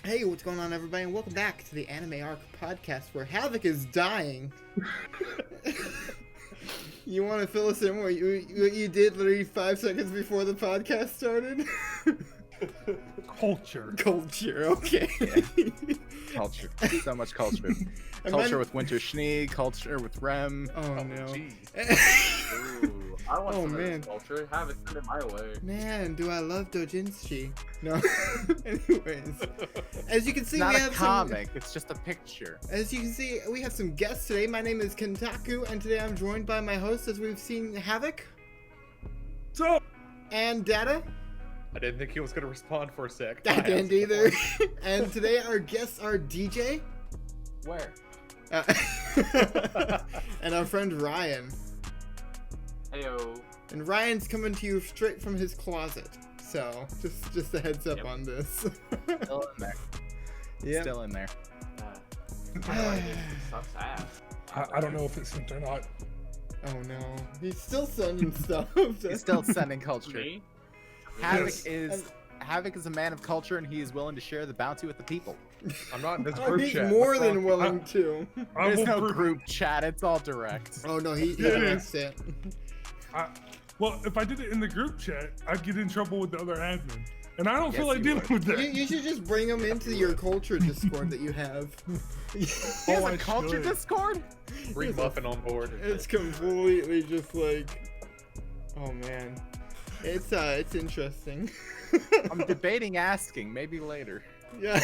Hey, what's going on, everybody, and welcome back to the Anime Arc podcast, where Havoc is dying. You want to fill us in what you did literally 5 seconds before the podcast started? Culture, okay. Yeah. Culture. So much culture. Culture with Winter Schnee, culture with Rem. Oh, no. Ooh, I want some of man. this culture. Have it send it my way. Man, do I love doujinshi. No. Anyways. As you can see, It's not we a have comic, it's just a picture. As you can see, we have some guests today. My name is Kentaku, and today I'm joined by my host, as we've seen, Havoc. What's up? And Data. I didn't think he was going to respond for a sec. I didn't either. And today our guests are DJ. Where? And our friend Ryan. Heyo. And Ryan's coming to you straight from his closet. So, just a heads up on this. Still in there. Yep. Still in there. It sucks ass. I don't know if it's sent or not. Oh no. He's still sending stuff. He's still sending culture. Me? Yes. Havoc is a man of culture, and he is willing to share the bounty with the people. I'm not in this Oh, group he's chat. more What's than wrong? willing to. I There's will no prove- group chat, it's all direct. Oh no, he It directs is. it. Well, if I did it in the group chat, I'd get in trouble with the other admin. And I don't Yes, feel like you dealing with that. You should just bring him into your culture Discord that you have. He has Oh, a I culture should. Discord? Bring Muffin on board. It's completely just like, oh man, it's interesting. I'm debating asking, maybe later. Yeah.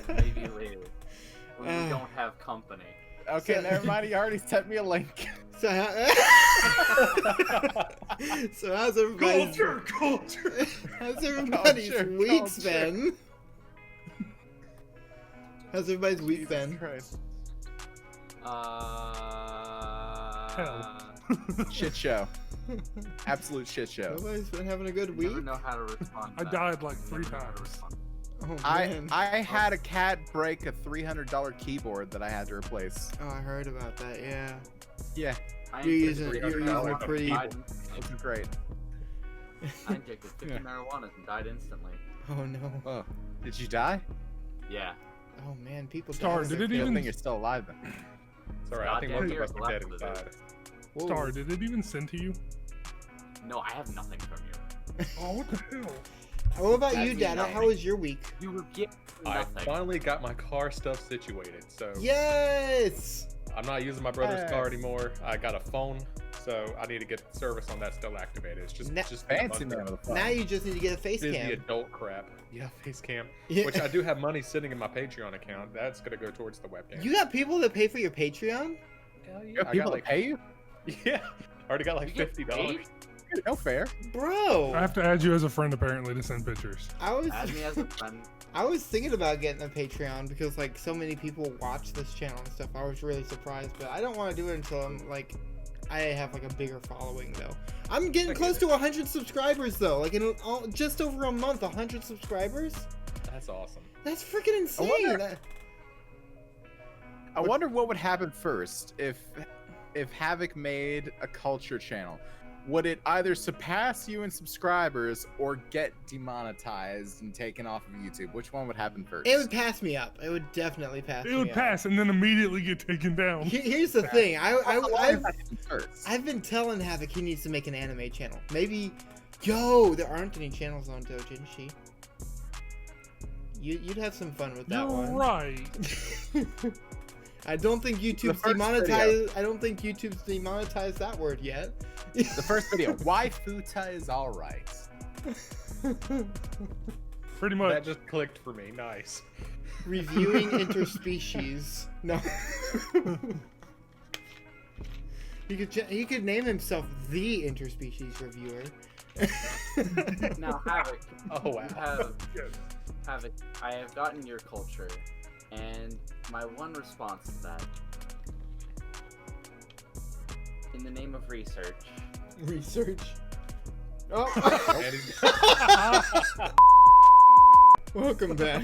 Maybe later. When we don't have company. Okay, So- never mind, he already sent me a link. So, so how's everybody's Culture. how's everybody's Culture, weeks culture. been? How's everybody's week Jesus been? Christ. Hell. Shit show. Absolute shit show. Nobody's been having a good week. Never know how to respond. I to that. died like Never 3 know how to times. respond. Oh I man. had a cat break a $300 keyboard that I had to replace. Oh, I heard about that. Yeah. Yeah, I You're injected using marijuana a pretty. and died it instantly. was great. I injected 50 Yeah. marijuanas and died instantly. Oh no. Oh, did you die? Yeah. Oh man, people. Star, die did so it quick. Good even- thing you're still alive then. It's alright, I think Goddamn most of us years are dead left inside. with Whoa. Star, did it even send to you? No, I have nothing from you. Oh, what the hell? What about That's you, me Dada? nothing. How was your week? You would get I nothing. finally got my car stuff situated, so Yes. I'm not using my brother's car anymore. I got a phone, so I need to get service on that still activated. It's just Na- just been a Fancy bunch man of with a phone. Now you just need to get a face busy cam. adult crap. Yeah, face cam. Yeah. Which I do have money sitting in my Patreon account. That's gonna go towards the webcam. You got people that pay for your Patreon? Hell You yeah. got I people got like to pay you? yeah. Already got like You get $50. paid? No fair. Bro. I have to add you as a friend apparently to send pictures. I was Add me as a friend. I was thinking about getting a Patreon because like so many people watch this channel and stuff. I was really surprised, but I don't want to do it until I'm like I have like a bigger following though. I'm getting close to 100 subscribers though. Like in just over a month, 100 subscribers. That's awesome. That's freaking insane. wonder- I wonder what would happen first if Havoc made a culture channel. Would it either surpass you in subscribers or get demonetized and taken off of YouTube? Which one would happen first? It would pass me up. It would definitely pass me It would up. pass and then immediately get taken down. Here's the thing. How long I've does that happen first? I've been telling Havoc he needs to make an anime channel. Maybe, yo, there aren't any channels on Doujinshi. You'd have some fun with that You're one. right. I don't think YouTube's first demonetized. I don't think YouTube's demonetized that word yet. The first video, why Futa is alright. Pretty That much. just clicked for me. Nice. Reviewing interspecies. No. He could name himself the interspecies reviewer. Now, Havoc, Oh you wow. Havoc, I have gotten your culture, and my one response to that, in the name of research, Research. Oh. And he's- Welcome back.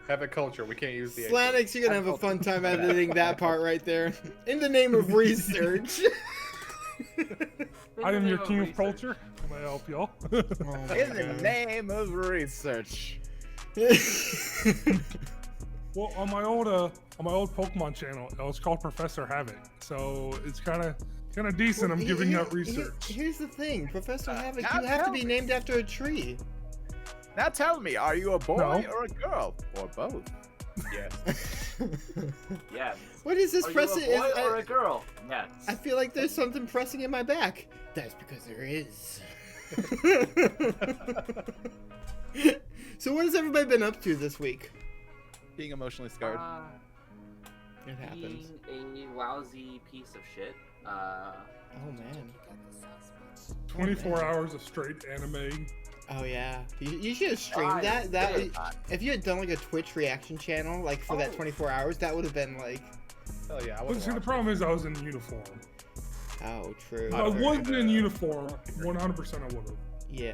have a culture. We can't use the Slanix, you're gonna have a fun time editing that part right there. In the name of research. I am your name of king of research. culture. Can I help y'all? Oh my In the God. name of research. Well, on my old Pokemon channel, it was called Professor Havoc, so it's kind of decent. I'm giving out research. Here's the thing, Professor Havoc, now you have to tell be me. named after a tree. Now tell me, are you a boy No. or a girl? Or both? Yes. Yes. What is this Are pressing? you a boy or a girl? Yes. I feel like there's something pressing in my back. That's because there is. So what has everybody been up to this week? Being emotionally scarred. It happens. Being a lousy piece of shit. Oh man. 24 hours of straight anime. Oh yeah. You should have streamed I that. did. If you had done like a Twitch reaction channel like for that Oh. 24 hours, that would have been like. Hell yeah, I But would've see, the watched problem is I was in uniform. Oh, true. If I I don't wasn't think, in uniform, 100% I would have. Yeah.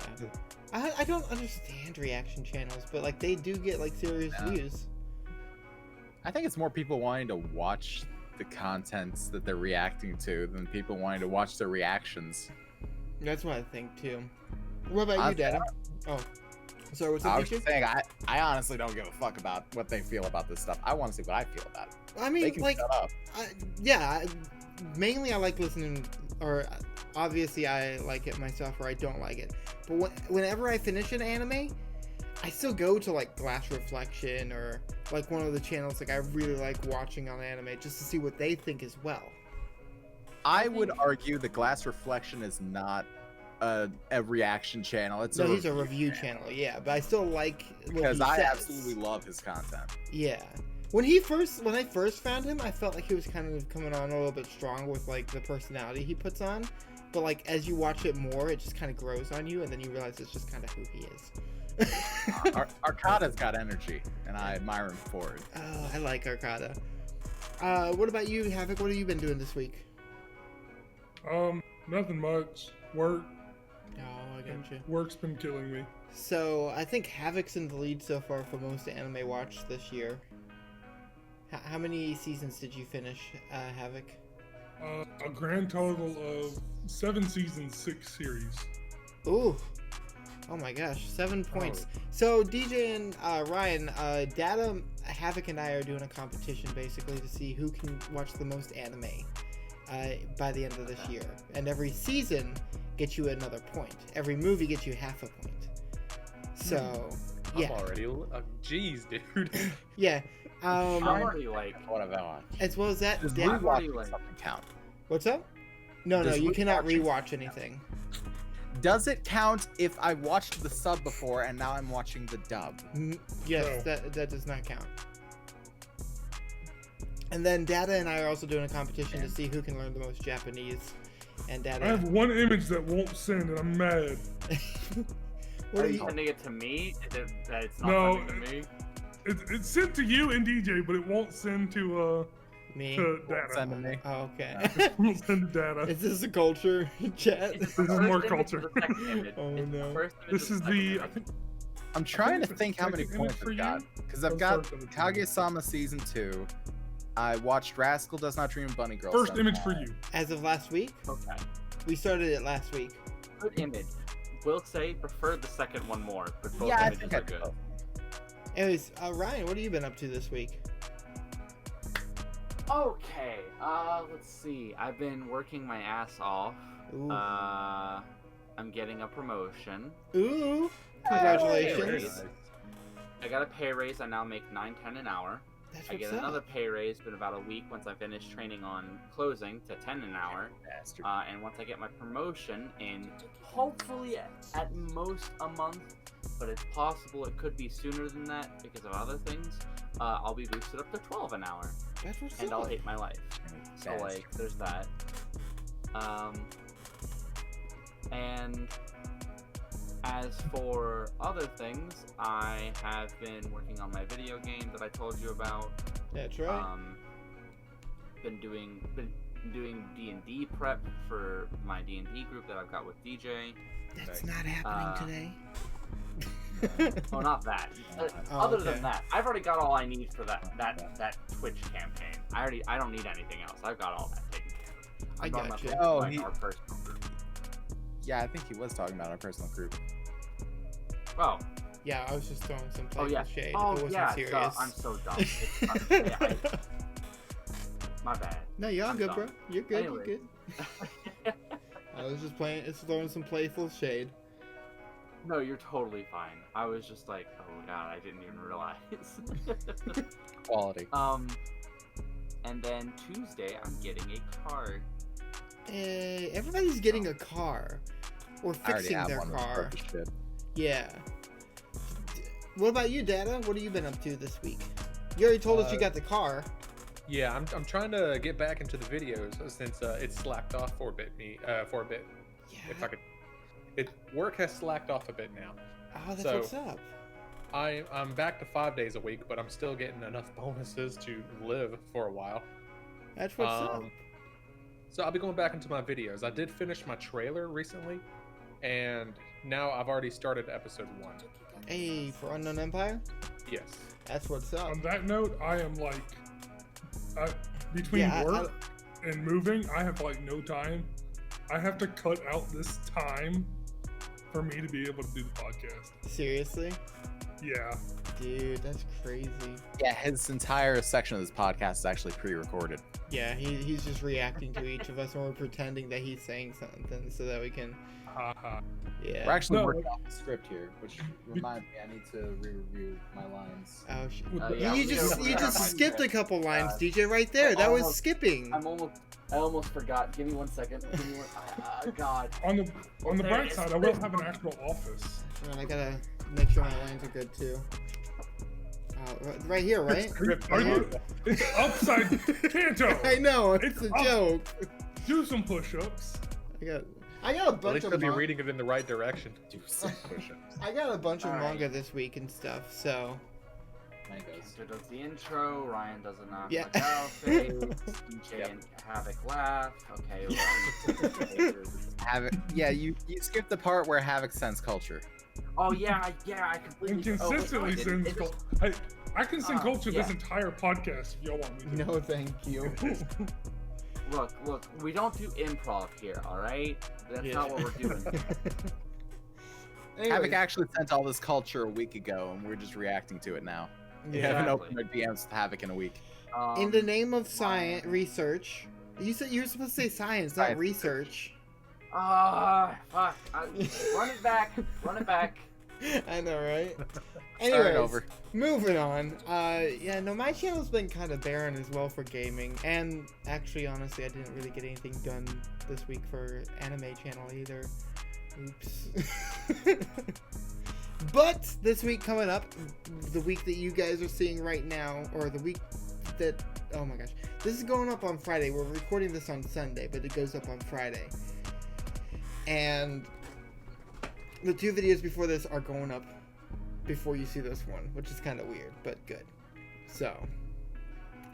I don't understand reaction channels, but like they do get like serious Yeah. views. I think it's more people wanting to watch the contents that they're reacting to than people wanting to watch their reactions. That's what I think too. What about you, Honestly, Dada? Oh, sorry. What's I up, was just DJ? saying, I honestly don't give a fuck about what they feel about this stuff. I want to see what I feel about it. I They mean, can like, shut up. mainly I like listening, or obviously I like it myself, or I don't like it. But whenever I finish an anime, I still go to like Glass Reflection or like one of the channels like I really like watching on anime just to see what they think as well. I would argue that Glass Reflection is not a reaction channel. It's No, a he's a review channel, yeah, but I still like what because he I says. absolutely love his content. Yeah. When I first found him, I felt like he was kind of coming on a little bit strong with like the personality he puts on. But like as you watch it more, it just kind of grows on you, and then you realize it's just kind of who he is. Arcada's got energy, and I admire him for it. Oh, I like Arcada. What about you, Havoc? What have you been doing this week? Nothing much. Work. Oh, I got you. Work's been killing me. So I think Havoc's in the lead so far for most anime watched this year. How many seasons did you finish, Havoc? A grand total of 7 seasons, 6 series. Ooh. Oh my gosh, 7 points. So DJ and Ryan, Data, Havoc, and I are doing a competition basically to see who can watch the most anime by the end of this year. And every season gets you another point. Every movie gets you half a point. So, yeah. I'm already. Jeez, dude. Yeah. I'm already like. What have I watched? As well as that, Does Dan- already rewatching like- something count? what's up? No, Does you cannot rewatching rewatch something anything. Does it count if I watched the sub before and now I'm watching the dub? Yes, No. that does not count. And then Data and I are also doing a competition to see who can learn the most Japanese. And I Data. have one image that won't send, and I'm mad. What Are are you you? sending it to me? Is it that it's not No, sending to me? It's sent to you and DJ, but it won't send to Me? Data. Send to me. Oh, okay. It won't send to Data. Is this a culture chat? Is it This the is first more image or culture. the second image? Oh, Is it the no. first image This or is second the. I image? think I'm trying to think think how many second image points for I've you? got. Because I've I'll got start with the two. Kaguya-sama Season 2. I watched Rascal Does Not Dream of Bunny Girl. first Seven image for times. you. As of last week? Okay. We started it last week. Good image. Will say prefer the second one more, but both Yeah, I images think are I good. will. Anyways, Ryan, what have you been up to this week? Okay, let's see. I've been working my ass off. Ooh. I'm getting a promotion. Ooh. Very Congratulations. nice. I got a pay raise. I now make $9.10 an hour. That's I what's get another up. pay raise in about a week once I finish training on closing to $10 an hour. Bastard. And once I get my promotion in, hopefully at most a month, but it's possible it could be sooner than that because of other things, I'll be boosted up to 12 an hour, That's what's and up. I'll hate my life. So Bastard. like, there's that. And as for other things, I have been working on my video game that I told you about. That's right. Been doing D&D prep for my D&D group that I've got with DJ. That's not happening today. Oh, not that. Oh, Other okay. than that, I've already got all I need for that Twitch campaign. I don't need anything else. I've got all that taken care of. I I'm talking got about you. Oh, like he- our personal group. Yeah, I think he was talking about our personal group. Oh, Yeah, I was just throwing some Oh playful yeah. shade. Oh it wasn't yeah. serious. I'm so dumb. My bad. No, you're all I'm good, dumb. bro. You're good. Anyway. You're good. I was just throwing some playful shade. No, you're totally fine. I was just like, oh god, I didn't even realize. Quality. And then Tuesday, I'm getting a car. Hey, everybody's getting a car. Or I already fixing have their one with car. purpose shit. Yeah. What about you, Data? What have you been up to this week? You already told us you got the car. Yeah, I'm trying to get back into the videos since it's slacked off for a bit. Yeah. If I could, work has slacked off a bit now. Oh, that's So- what's up. I'm back to 5 days a week, but I'm still getting enough bonuses to live for a while. That's what's up. So I'll be going back into my videos. I did finish my trailer recently, and now I've already started episode 1. Hey, for Unknown Empire? Yes. That's what's up. On that note, I am like, between Yeah, work and moving, I have like no time. I have to cut out this time for me to be able to do the podcast. Seriously? Yeah. Dude, that's crazy. Yeah, his entire section of this podcast is actually pre-recorded. Yeah, he's just reacting to each of us and we're pretending that he's saying something so that we can... Haha. Yeah. We're actually No. working off the script here, which reminds me I need to re-review my lines. Oh, shit. Yeah, you we just don't- skipped a couple lines, DJ, right there. That was almost- skipping. I almost forgot. Give me 1 second. Give me one. God. On the There bright it is. side, I will have an actual office. And I gotta make sure my lines are good too. Right here, right? Are you? It's upside Kanto. I know, it's a Oh. joke. Do some push-ups. I got a At least bunch I'll of be reading it in the right direction. Do some push-ups. I got a bunch of Alright. manga this week and stuff, so Mangoes. Cantor does the intro. Ryan does an Yeah. Miguel face. DJ Yep. and Havoc laugh. Okay. Ryan. Yeah, you skipped the part where Havoc sends culture. Oh yeah. I completely. And consistently I didn't. sends It culture. just- I can send culture yeah. this entire podcast if y'all want me to. no thank you. Look. We don't do improv here. All right. That's not what we're doing. Anyways, Havoc actually sent all this culture a week ago, and we're just reacting to it now. We yeah. haven't Exactly. opened our DMs with Havoc in a week. In the name of science research, you said you were supposed to say science, not Science. research. Fuck. Run it back. Run it back. I know, right? Start Anyways, over. moving on. Yeah, no, my channel's been kind of barren as well for gaming, and actually, honestly, I didn't really get anything done this week for anime channel either. Oops. But this week coming up, the week that you guys are seeing right now, or the week that, oh my gosh, this is going up on Friday. We're recording this on Sunday, but it goes up on Friday. And the 2 videos before this are going up before you see this one, which is kind of weird, but good. So,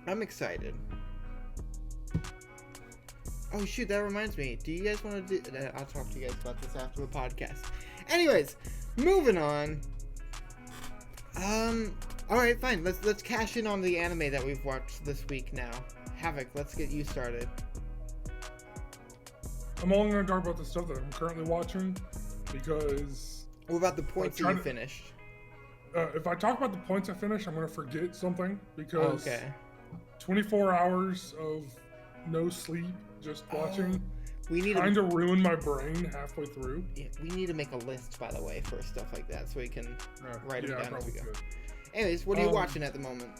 I'm excited. Oh shoot, that reminds me. Do you guys want to do... I'll talk to you guys about this after the podcast. Anyways, moving on. Alright, fine. Let's cash in on the anime that we've watched this week now. Havoc, let's get you started. I'm only going to talk about the stuff that I'm currently watching because What about the points that try you to- finished? if I talk about the points I finished, I'm going to forget something because Okay. 24 hours of no sleep, just watching, We need kind to... of ruined my brain halfway through. Yeah, we need to make a list, by the way, for stuff like that, so we can... Write it yeah, I down as we probably go. could. Anyways, what are you watching at the moment?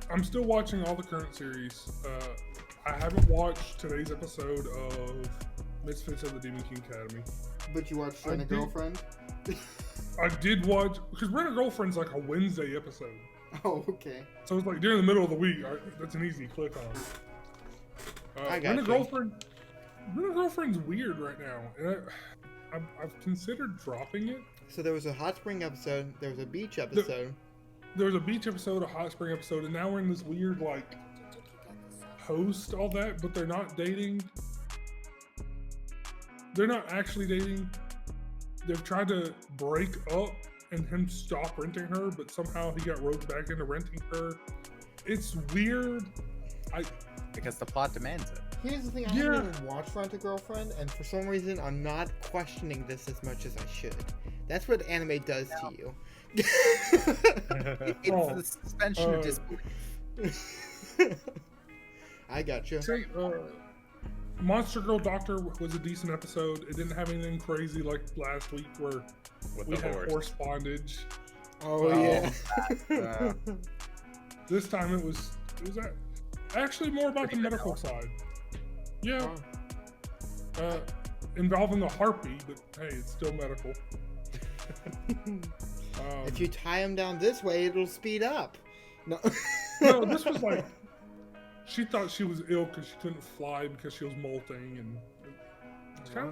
I'm still watching all the current series. I haven't watched today's episode of Misfits of the Demon King Academy. But you watched I Rent a did- Girlfriend? I did watch, because Rent a Girlfriend's like a Wednesday episode. Oh, okay. So it's like during the middle of the week, that's an easy click on. I Rent a gotcha. Girlfriend's weird right now. And I've considered dropping it. So there was a hot spring episode, there was a beach episode. There was a beach episode, a hot spring episode, and now we're in this weird like post all that, but they're not dating. They're not actually dating. They've tried to break up and him stop renting her, but somehow he got roped back into renting her. It's weird. Because the plot demands it. Here's the thing, I haven't even watched Rent a Girlfriend, and for some reason I'm not questioning this as much as I should. That's what anime does to you. It's Oh, the suspension of disbelief. I gotcha. say, Monster Girl Doctor was a decent episode. It didn't have anything crazy like last week where With we the had horse. horse bondage. Oh, Oh, yeah. This time it was actually more about the medical side. Yeah. Involving a harpy, but hey, it's still medical. If you tie him down this way, it'll speed up. No. No, this was like she thought she was ill because she couldn't fly because she was molting, and it's kind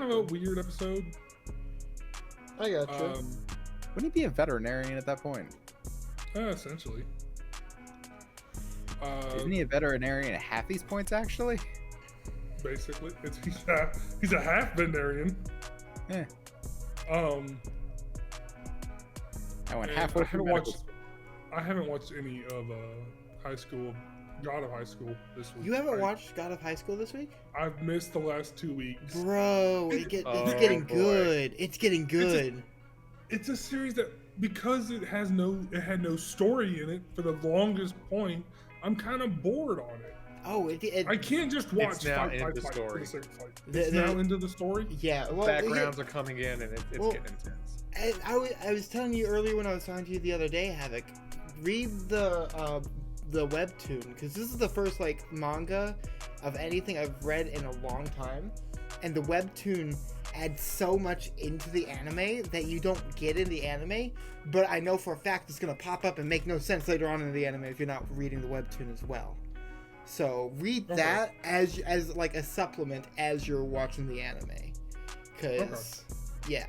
of a weird episode. I gotcha. Wouldn't he be a veterinarian at that point? Essentially. Isn't he a veterinarian at half these points, actually? Basically, he's a half veterinarian. Yeah. I went And halfway I through haven't medical watched. I haven't watched any of High School, God of High School this week. You haven't watched God of High School this week? I've missed the last 2 weeks. Bro, it's Oh, getting boy. good. It's getting good. It's a series that, because it had no story in it for the longest point, I'm kind of bored on it. Oh, I can't just watch It's now fight into for story. the sake of fight. The- It's now the- into the story. yeah. Well, Backgrounds are coming in, and it's Well, getting intense. I was telling you earlier when I was talking to you the other day, Havoc. Read the webtoon, because this is the first like manga of anything I've read in a long time, and the webtoon adds so much into the anime that you don't get in the anime. But I know for a fact it's gonna pop up and make no sense later on in the anime if you're not reading the webtoon as well. So read Okay. that as like a supplement as you're watching the anime, because yeah.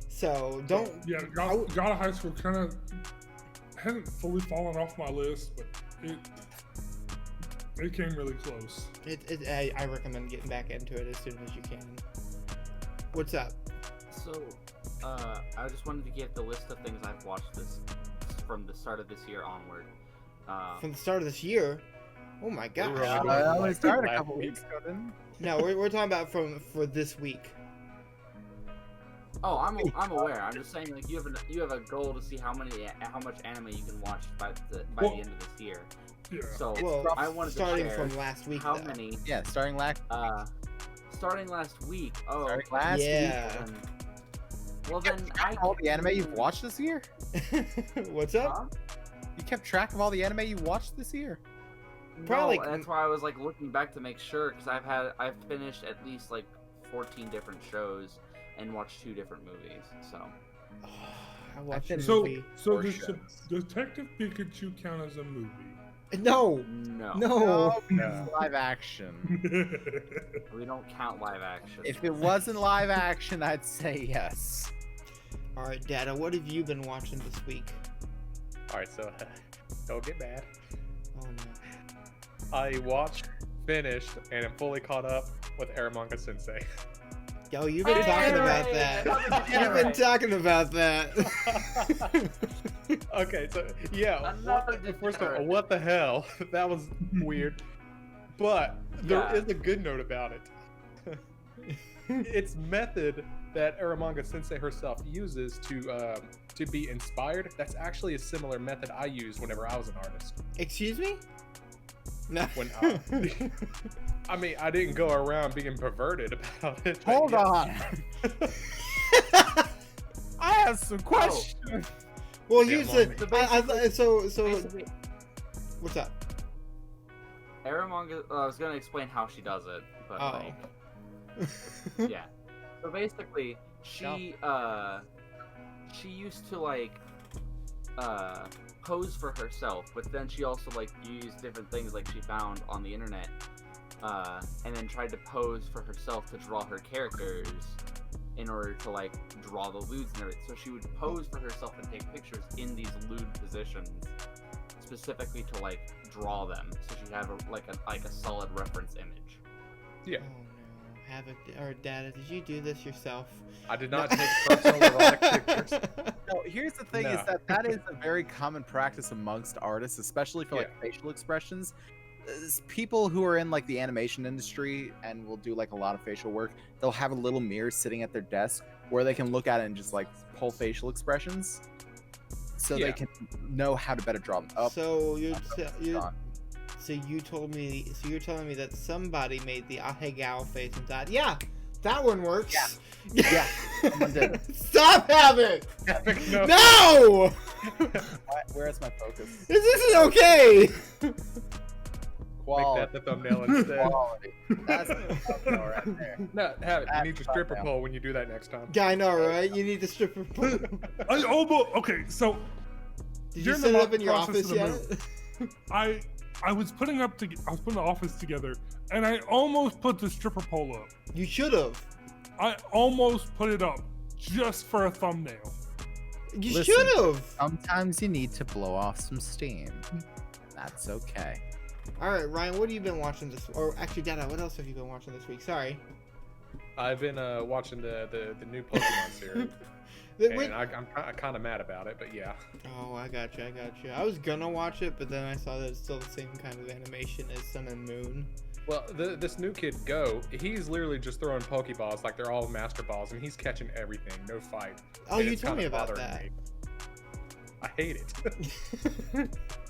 So don't. Yeah, God of High School kind of hasn't fully fallen off my list, but it came really close. I recommend getting back into it as soon as you can. What's up? So, I just wanted to get the list of things I've watched this from the start of this year onward. From the start of this year? Oh my gosh. We're I Like only started a last couple week. weeks ago, didn't I? No, we're talking about for this week. Oh, I'm aware. I'm just saying, like, you have a goal to see how much anime you can watch by the end of this year. Yeah. So Well, I wanted starting to share from last week. how though. many. Yeah, starting last. Starting last week. Oh, Starting okay. last Yeah. Well then, I all the anime you've watched this year? What's up? Huh? You kept track of all the anime you watched this year? Probably- No, that's why I was like looking back to make sure, because I've finished at least like 14 different shows and watched 2 different movies. So I watched a finished- movie. So Or does shows. Detective Pikachu count as a movie? No, no, no. No, it's live action. we don't count live action. If it wasn't live action, I'd say yes. All right, Dada, what have you been watching this week? All right, so don't get mad. Oh no. I watched, finished, and am fully caught up with Aramanga Sensei. Yo, you've been talking about that. You've been talking about that. Okay, so yeah. Another First of all, degenerate. what the hell? That was weird. But there is Yeah. a good note about it. It's method that Aramanga Sensei herself uses to be inspired. That's actually a similar method I used whenever I was an artist. Excuse me? No. When I mean, I didn't go around being perverted about it. but Hold yeah. on. I have some questions. Well, Yeah, here's mommy. so Basically, what's up? Aramanga. I was gonna explain how she does it, but Oh. like, yeah. So basically, she used to like pose for herself, but then she also like used different things like she found on the internet, and then tried to pose for herself to draw her characters in order to like draw the lewds and everything. So she would pose for herself and take pictures in these lewd positions, specifically to like draw them, so she'd have a solid reference image. Yeah. Oh no, Havoc or Dada, did you do this yourself? I did not take personal erotic pictures. No, here's the thing: is No. that is a very common practice amongst artists, especially for like facial expressions. people who are in like the animation industry and will do like a lot of facial work, they'll have a little mirror sitting at their desk where they can look at it and just like pull facial expressions, so Yeah. they can know how to better draw them up. So you're Gone. so you're telling me that somebody made the Ahegao face and thought, yeah, that one works. Yeah, someone did. Stop having. No. No! Where's my focus? This isn't okay. Quality. Make that the thumbnail instead. Quality. That's the thumbnail right there. No, have it. You That's need your stripper thumbnail. pole when you do that next time. Yeah, I know, right? You need the stripper pole. I almost okay. So Did you During set the it up in your process office of the yet? I was putting the office together, and I almost put the stripper pole up. You should have. I almost put it up just for a thumbnail. You Listen. should have. Sometimes you need to blow off some steam. That's okay. All right, Ryan, what have you been watching this? Or actually, Dada, what else have you been watching this week? Sorry. I've been watching the new Pokemon series, Wait. and I'm kind of mad about it, but yeah. Oh, I got you. I was gonna watch it, but then I saw that it's still the same kind of animation as Sun and Moon. Well, this new kid, Go, he's literally just throwing Pokeballs like they're all Master Balls, and he's catching everything, no fight. Oh, And you it's told me kinda about bothering that. me. I hate it.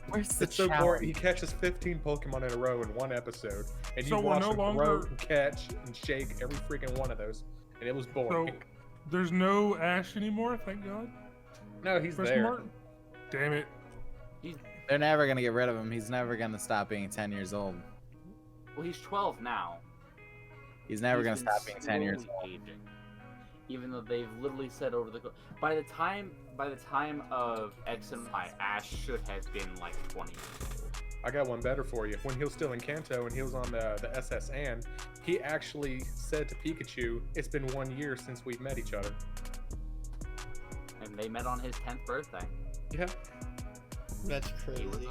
Where's the It's so boring. challenge? He catches 15 Pokemon in a row in one episode, and So you we're watch no him longer- grow and catch and shake every freaking one of those, and it was So boring. there's no Ash anymore. Thank God. No, he's Question there. mark? Damn it. They're never gonna get rid of him. He's never gonna stop being 10 years old. Well, he's 12 now. He's never He's gonna been stop being 10 years slowly old. aging. Even though they've literally said over the by the time of X and Y, Ash should have been like 20 years old. I got one better for you. When he was still in Kanto and he was on the SS Anne, he actually said to Pikachu, "It's been 1 year since we've met each other." And they met on his 10th birthday. Yeah. That's He was crazy.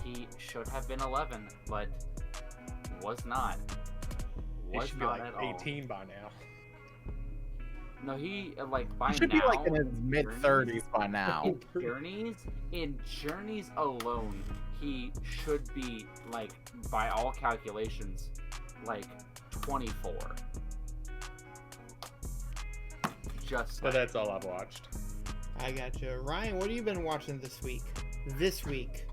he should have been 11, but was not. He Was should be not like at all. 18 by now. No, he like by He should now. be like in his mid 30s by now. In Journeys alone, he should be like by all calculations, like 24. Just But that's all I've watched. I got you. Ryan, what have you been watching this week? This week.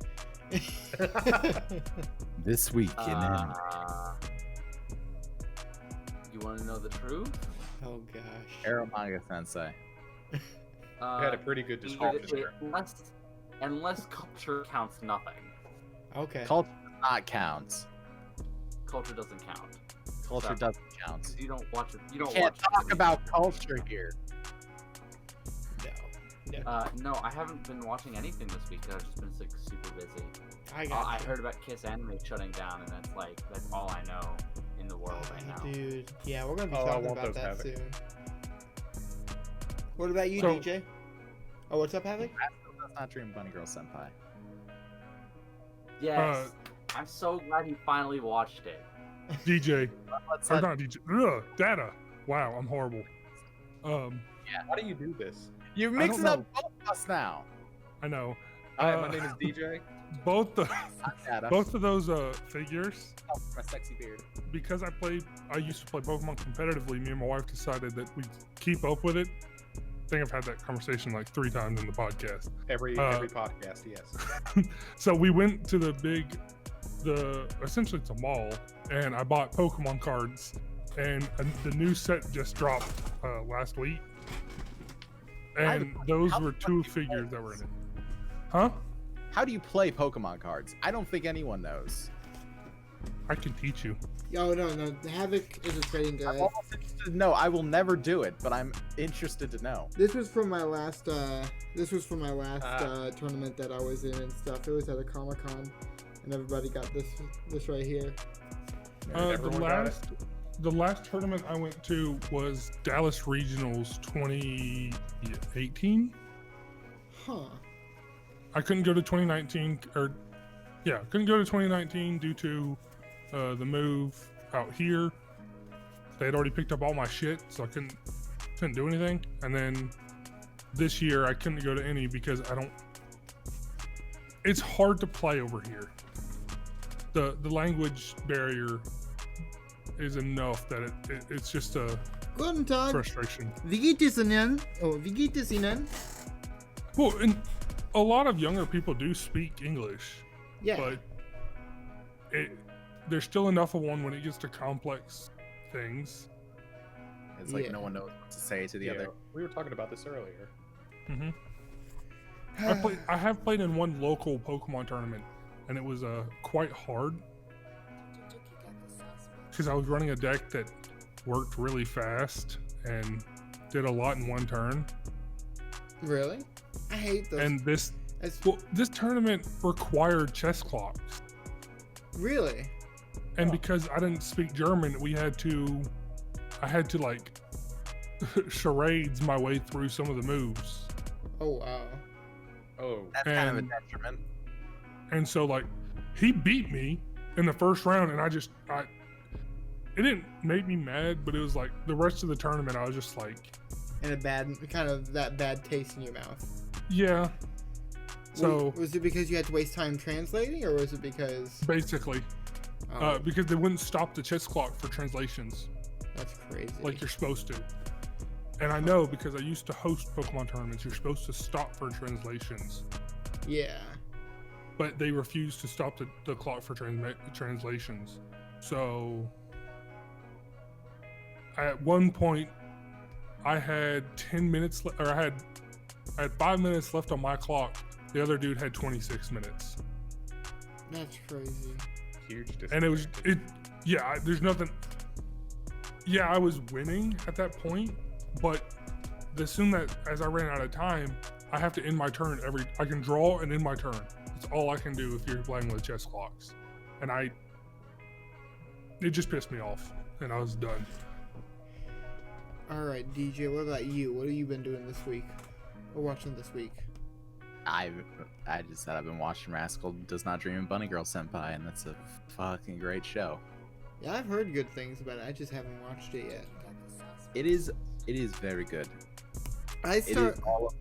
This week in anime. You want to know the truth? Oh gosh. Aramanga Sensei. You had a pretty good description there. Unless culture counts nothing. Okay. Culture does not count. Culture doesn't count. Culture So- doesn't count. You don't watch it. You We don't can't watch talk it. about culture here. No. No, I haven't been watching anything this week. I've just been like, super busy. I got I you. heard about KissAnime shutting down, and that's all I know in the world right now. Dude, yeah, we're gonna be Oh, I talking want about those that Havoc. soon. What about you, So- DJ? Oh, what's up, Havoc? That's not Dream Bunny Girl Senpai. Yes, I'm so glad he finally watched it. DJ. Let's Or not- not DJ. Ugh, Data. Wow, I'm horrible. Why do you do this? You're I mixing don't up both of us now. I know. Hi, my name is DJ. Both the Not Data. both of those figures, Oh, my sexy beard. because I used to play Pokemon competitively. Me and my wife decided that we'd keep up with it. I think I've had that conversation like 3 times in the podcast. Every podcast, yes. So we went to essentially it's a mall, and I bought Pokemon cards, and the new set just dropped last week, and those were 2 figures that were in it. Huh? How do you play Pokemon cards? I don't think anyone knows. I can teach you. Oh no, Havoc is a trading I'm guy. almost interested to know. I will never do it, but I'm interested to know. This was from my last. Tournament that I was in and stuff. It was at a Comic-Con, and everybody got this right here. Everyone got it? The last tournament I went to was Dallas Regionals 2018. Huh. I couldn't go to 2019, couldn't go to 2019 due to the move out here. They had already picked up all my shit, so I couldn't do anything. And then this year I couldn't go to any because it's hard to play over here. the language barrier is enough that it's just a Guten Tag. frustration. Wie geht es Ihnen? Oh, wie geht es Ihnen? Well, and a lot of younger people do speak English, Yeah. but there's still enough of one when it gets to complex things. It's like Yeah. no one knows what to say to the Yeah, other. we were talking about this earlier. hmm I have played in one local Pokemon tournament, and it was quite hard because I was running a deck that worked really fast and did a lot in one turn. Really? I hate those. And this It's- this tournament required chess clocks, really? and Oh. because I didn't speak German, I had to like charades my way through some of the moves. Oh wow. Oh, That's kind of a And- detriment. And so like he beat me in the first round, and it didn't make me mad, but it was like the rest of the tournament I was just like, And a bad, kind of that bad taste in your mouth. yeah. So was it because you had to waste time translating, or was it because? basically, Oh, because they wouldn't stop the chess clock for translations that's crazy. like you're supposed to. And I know because I used to host Pokemon tournaments, you're supposed to stop for translations, Yeah. but they refused to stop the clock for translations. So at one point, I had 10 minutes, or I had 5 minutes left on my clock. The other dude had 26 minutes, That's crazy. huge. and it was disconnect. there's nothing. Yeah, I was winning at that point, but as I ran out of time, I have to end my turn I can draw and end my turn. That's all I can do if you're playing with chess clocks. And it just pissed me off, and I was done. All right, DJ. What about you? What have you been doing this week, or watching this week? I just said I've been watching Rascal Does Not Dream of Bunny Girl Senpai, and that's a fucking great show. Yeah, I've heard good things about it. I just haven't watched it yet. It is very good. I It start. is all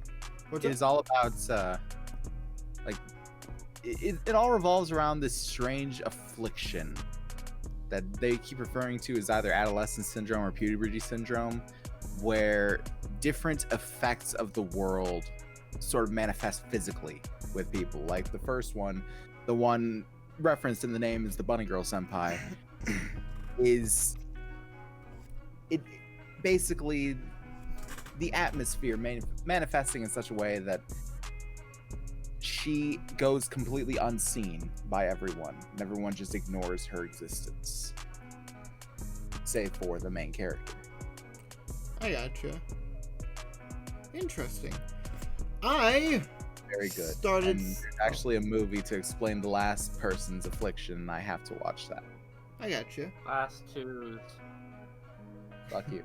What's it up? is all about like it all revolves around this strange affliction that they keep referring to as either adolescent syndrome or puberty syndrome, where different effects of the world sort of manifest physically with people. Like the first one, the one referenced in the name is the Bunny Girl Senpai, is it basically the atmosphere manifesting in such a way that she goes completely unseen by everyone, and everyone just ignores her existence, save for the main character. I gotcha. Interesting. I Very good. started. And there's actually a movie to explain the last person's affliction, and I have to watch that. I gotcha. Last twos. Fuck you.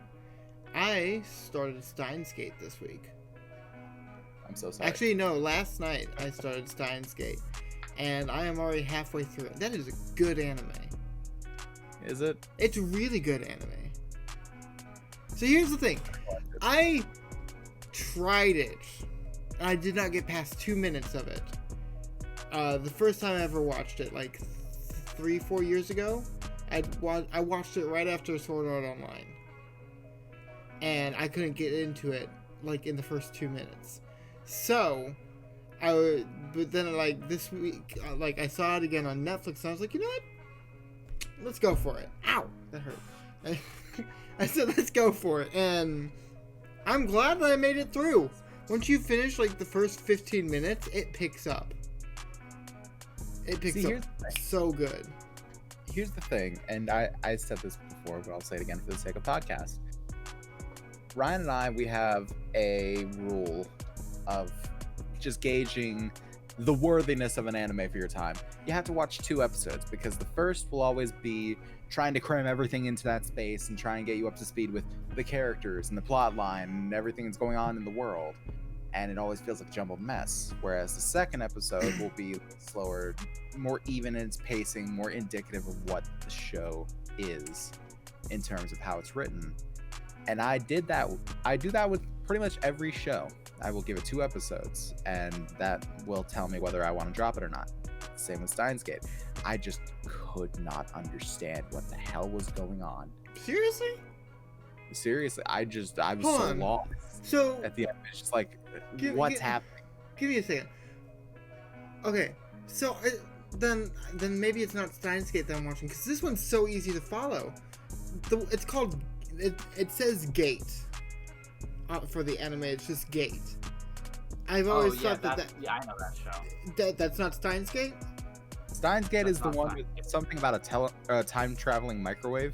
I started Steins Gate this week. I'm so sorry. Actually, no. Last night I started Steins Gate, and I am already halfway through it. That is a good anime. Is it? It's really good anime. So here's the thing. I tried it. I did not get past 2 minutes of it. The first time I ever watched it, like 3-4 years ago, I watched it right after Sword Art Online, and I couldn't get into it like in the first 2 minutes. So, but then like this week, like I saw it again on Netflix, and I was like, you know what? Let's go for it. Ow, that hurt. I said, let's go for it, and I'm glad that I made it through. Once you finish like the first 15 minutes, it picks up. It picks up so good. Here's the thing, and I said this before, but I'll say it again for the sake of podcast. Ryan and I, we have a rule of just gauging the worthiness of an anime for your time. You have to watch 2 episodes, because the first will always be trying to cram everything into that space and try and get you up to speed with the characters and the plot line and everything that's going on in the world. And it always feels like a jumbled mess. Whereas the second episode will be slower, more even in its pacing, more indicative of what the show is in terms of how it's written. And I do that with pretty much every show. I will give it 2 episodes, and that will tell me whether I want to drop it or not. Same with Steins Gate. I just could not understand what the hell was going on. Seriously? Seriously, I was Hold so on. lost So at the end. It's just like, Give- happening? give me a second. Okay, so then maybe it's not Steins Gate that I'm watching, because this one's so easy to follow. It's called it says Gate for the anime. It's just Gate. I've always thought that yeah, I know that show. that's not Steins Gate. Steins Gate That's is the not one Steins with something about a time traveling microwave.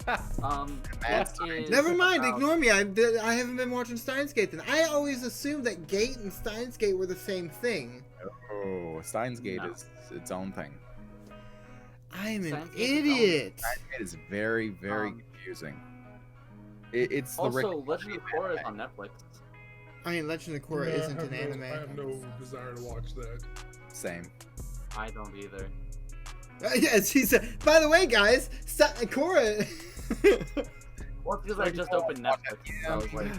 That is Never mind, about- ignore me. I haven't been watching Steins Gate then. I always assumed that Gate and Steins Gate were the same thing. Oh, Steins Gate No. is its own thing. I'm an Steins Gate is its own- idiot. Steins Gate is very, very confusing. It's the Also, Rick Legend of Korra is on Netflix. I mean, Legend of Korra No, isn't I have an anime. I have no desire to watch that. same. I don't either. Yes, he said. By the way, guys, Korra. Well, it's because I just opened Netflix. Yeah. So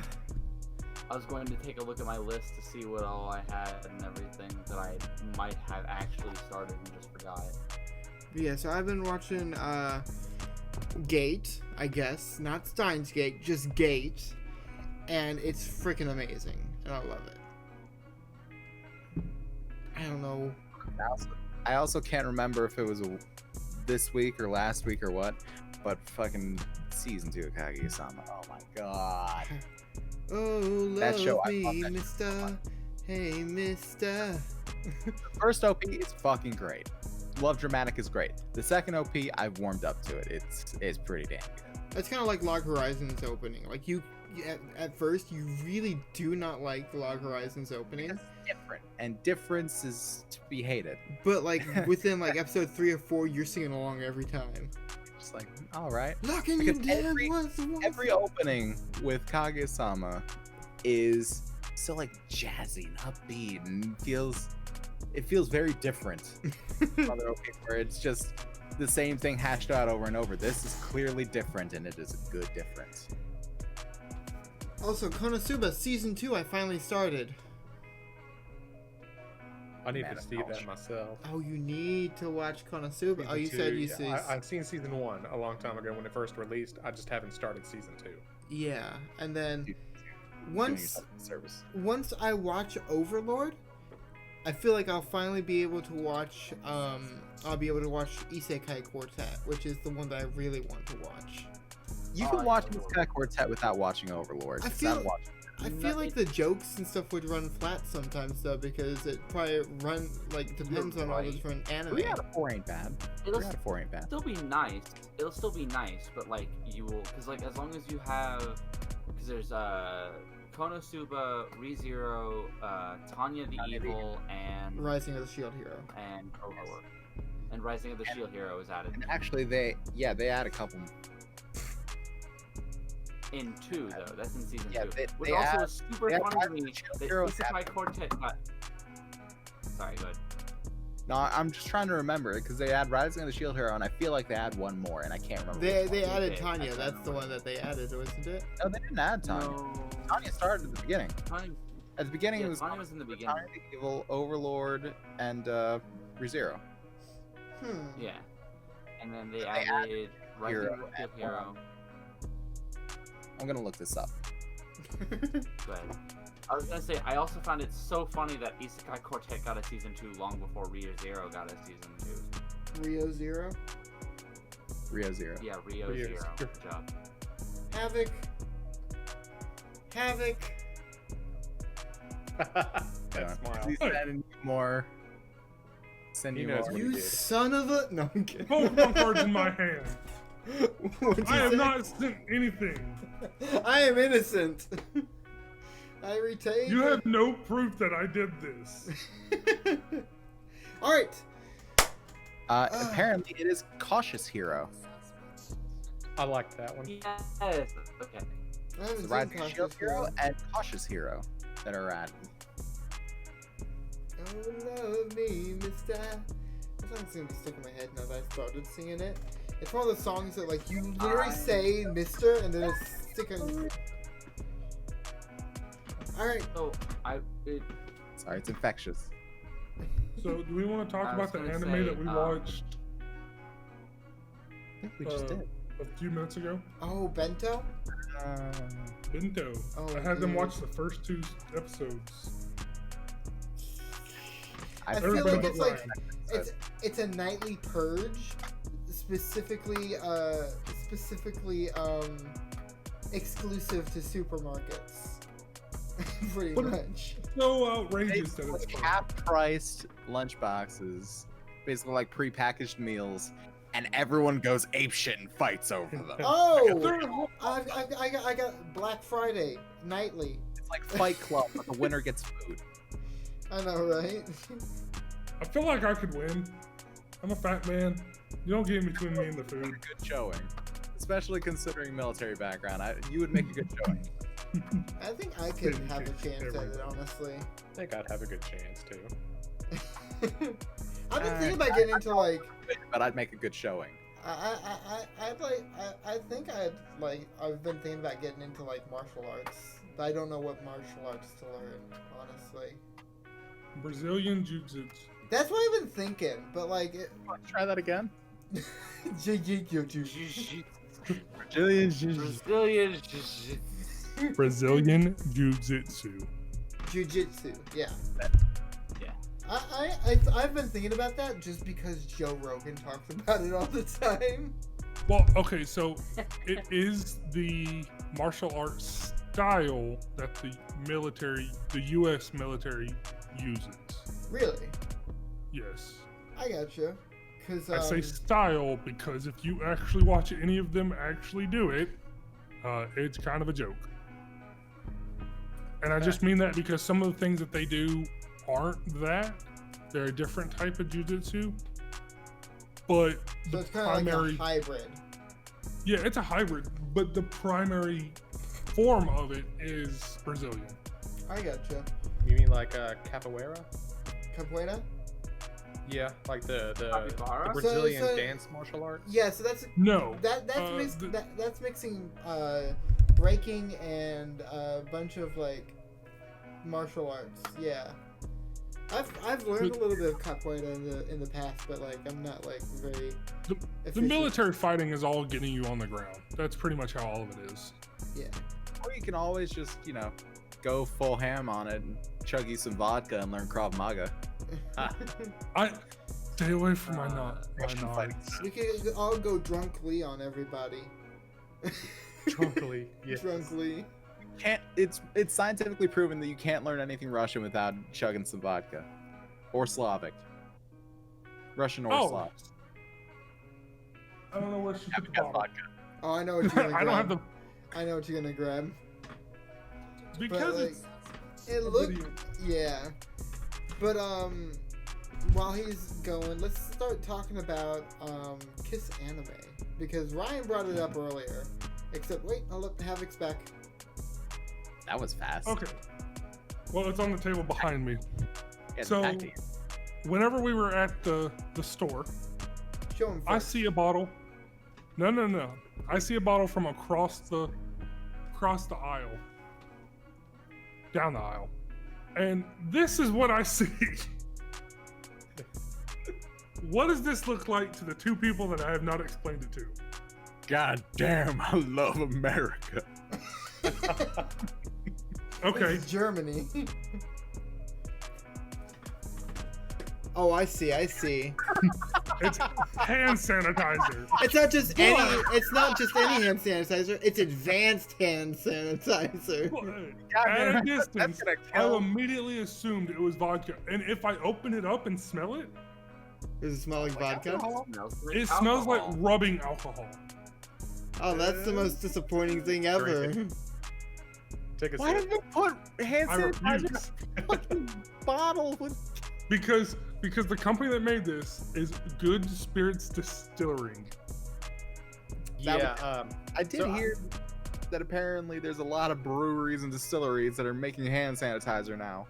I was going to take a look at my list to see what all I had and everything that I might have actually started and just forgot. Yeah, so I've been watching Gate, I guess, not Steins Gate, just Gate, and it's freaking amazing, and I love it. I don't know. I also can't remember if it was this week or last week or what, but fucking season 2 of Kaguya-sama. Oh my god. Oh, That love show, I me, love that show. mister. Hey, mister. The first OP is fucking great. Love Dramatic is great. The second OP, I've warmed up to it. It's pretty damn good. It's kind of like Log Horizon's opening. Like, at first, you really do not like the Log Horizon's opening. It's different, and difference is to be hated. But, like, within, like, episode 3 or 4, you're singing along every time. Just like, all right. Locking you Because down once. Every opening with Kaguya-sama is so like jazzy and upbeat, and it feels very different from other OP where it's just the same thing hashed out over and over. This is clearly different, and it is a good difference. Also, Konosuba Season 2, I finally started. I need Man to of see knowledge. that myself. Oh, you need to watch Konosuba. Oh, you Season said two, you yeah. see. I've seen season 1 a long time ago when it first released. I just haven't started season 2. Yeah, and then Doing once yourself a service. I watch Overlord, I feel like I'll finally be able to watch. I'll be able to watch Isekai Quartet, which is the one that I really want to watch. You Oh, can I watch know this Overlord. kind of quartet without watching Overlord. I 'cause feel- I've watched- I feel like the jokes and stuff would run flat sometimes though, because it probably depends on all the right. different anime. 3 out of 4 ain't bad. 3 It'll out of 4 ain't bad. still be nice. It'll still be nice, but like you will, because like as long as you have, because there's Konosuba, ReZero, Tanya the Tanya the Evil, and Rising of the Shield Hero. Overlord, and Rising of the Shield Hero is added And actually, they add a couple. in 2 though. That's in season Yeah, 2. they Which also add- is super they add funny to Rising me of the Shield that Hero Isekai Quartet got. Sorry, go ahead. No, I'm just trying to remember it because they add Rising of the Shield Hero, and I feel like they add one more, and I can't remember. They which one. added Okay, Tanya. I That's don't the know. one that they added, wasn't it? No, they didn't add Tanya. No. Tanya started at the beginning. Tanya, At the beginning, yeah, it was Tanya was in the beginning. Tanya the Evil, Overlord, and ReZero. Hmm. Yeah. And then they added added Rising Hero of the Shield and, Hero. I'm gonna look this up. Go ahead. I was gonna say, I also found it so funny that Isekai Quartet got a season 2 long before Rio Zero got a season 2. Rio Zero. ReZero. Yeah, Rio Rio Zero. Zero. Good job. Havoc. That smile. Please send more. Send He you knows more. what You did. son of a. No, I'm kidding. Pokemon cards in my hand. What'd you I have say? not sent anything. I am innocent. I retain. You have no proof that I did this. All right. Apparently, it is Cautious Hero. I like that one. Yes. Okay. I haven't It's seen Rising Cautious Shield Hero Hero. and Cautious Hero that are added. Oh, love me, mister. That song's gonna be stuck in my head now that I started singing it. It's one of the songs that, like, you literally say mister and then it's sticking. Alright. So Sorry, it's infectious. So, do we want to talk I about was the gonna anime say, that we watched I think we just did. a few minutes ago? Oh, Bento? Bento. Oh, I had them dude. watch the first 2 episodes. I I've feel Everybody like but it's like Ryan. it's a nightly purge, specifically exclusive to supermarkets. Pretty What- much. So outrageous that It's it's like fun. half-priced lunchboxes, basically like pre-packaged meals, and everyone goes apeshit and fights over them. Oh, I got Black Friday nightly. It's like Fight Club, but the winner gets food. I know, right? I feel like I could win. I'm a fat man. You don't get in between me and the food. Good showing, especially considering military background. You would make a good showing. I think I could have a chance at it, honestly. I think I'd have a good chance too. I've been thinking about getting into like. But I'd make a good showing. I've been thinking about getting into like martial arts, but I don't know what martial arts to learn, honestly. Brazilian Jiu-Jitsu. That's what I've been thinking, but like, Try that again. Jiu-Jitsu. Brazilian. Brazilian Jiu-Jitsu. Jiu-Jitsu, yeah. Yeah. I've been thinking about that just because Joe Rogan talks about it all the time. Well, okay, so it is the martial arts style that the U.S. military uses. Really? Yes. I gotcha. Cause I say style because if you actually watch any of them actually do it, it's kind of a joke. And I just mean that because some of the things that they do aren't that. They're a different type of jujitsu. But so the it's kind of primary, like a hybrid. yeah, it's a hybrid, but the primary form of it is Brazilian. I gotcha. You mean like capoeira? Capoeira? Yeah, like the Capybara? Brazilian So- dance martial art. Yeah, so that's No. that's mixing breaking and a bunch of like martial arts. Yeah, I've learned a little bit of capoeira in the past, but like I'm not like very. The efficient. military fighting is all getting you on the ground. That's pretty much how all of it is. Yeah. Or you can always just, go full ham on it and chug you some vodka and learn Krav Maga. I stay away from my Russian fighting. We could all go drunkly on everybody. Drunkly, yes. Drunkly. It's scientifically proven that you can't learn anything Russian without chugging some vodka. Or Slavic. Russian or Slav. I don't know where she took the Got bottle. vodka. Oh, I know what you're gonna grab. I don't have the I know what you're gonna grab. because like, it's It a looked. video. Yeah. But while he's going, let's start talking about KissAnime because Ryan brought it up earlier. Except wait, I'll look Havoc's back. That was fast. Okay. Well, it's on the table behind me. Yeah, So, back to you. whenever we were at the store, Show him I first. see a bottle. No. I see a bottle from across the aisle. Down the aisle. And this is what I see. What does this look like to the two people that I have not explained it to? God damn, I love America. Okay. It's Germany. Oh, I see. It's hand sanitizer. It's not just any. It's not just any hand sanitizer. It's advanced hand sanitizer. At a distance, gonna I kill- immediately assumed it was vodka. And if I open it up and smell it, Does it smell like vodka? it smells like alcohol. rubbing alcohol. Oh, that's the most disappointing thing ever. Drink Take a Why sip. did they put hand I sanitizer in refuse. a fucking bottle with... Because the company that made this is Good Spirits Distilling. Yeah, I did So hear that apparently there's a lot of breweries and distilleries that are making hand sanitizer now.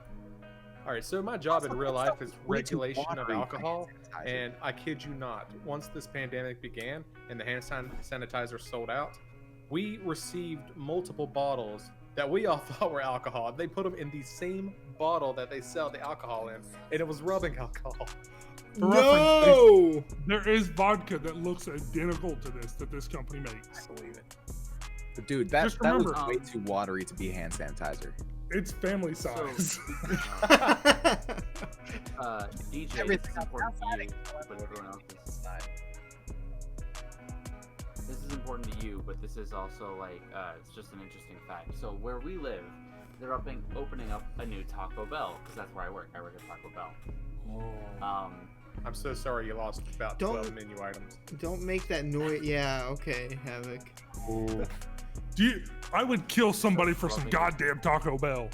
all right. So my job in real life is Way too regulation of watery alcohol, hand sanitizer. and I kid you not. Once this pandemic began and the hand sanitizer sold out, we received multiple bottles that we all thought were alcohol. They put them in the same bottle that they sell the alcohol in, and it was rubbing alcohol. For No! There is vodka that looks identical to this that this company makes. I believe it. But dude, that Just was remember- way too watery to be hand sanitizer. It's family size. DJ, Everything this is important to you, but everyone else is. This is important to you, but this is also like it's just an interesting fact. So where we live, they're opening up a new Taco Bell because that's where I work. I work at Taco Bell. I'm so sorry you lost about Don't- 12 menu items. Don't make that noise. Yeah, okay, Havoc. I would kill somebody for some goddamn Taco Bell.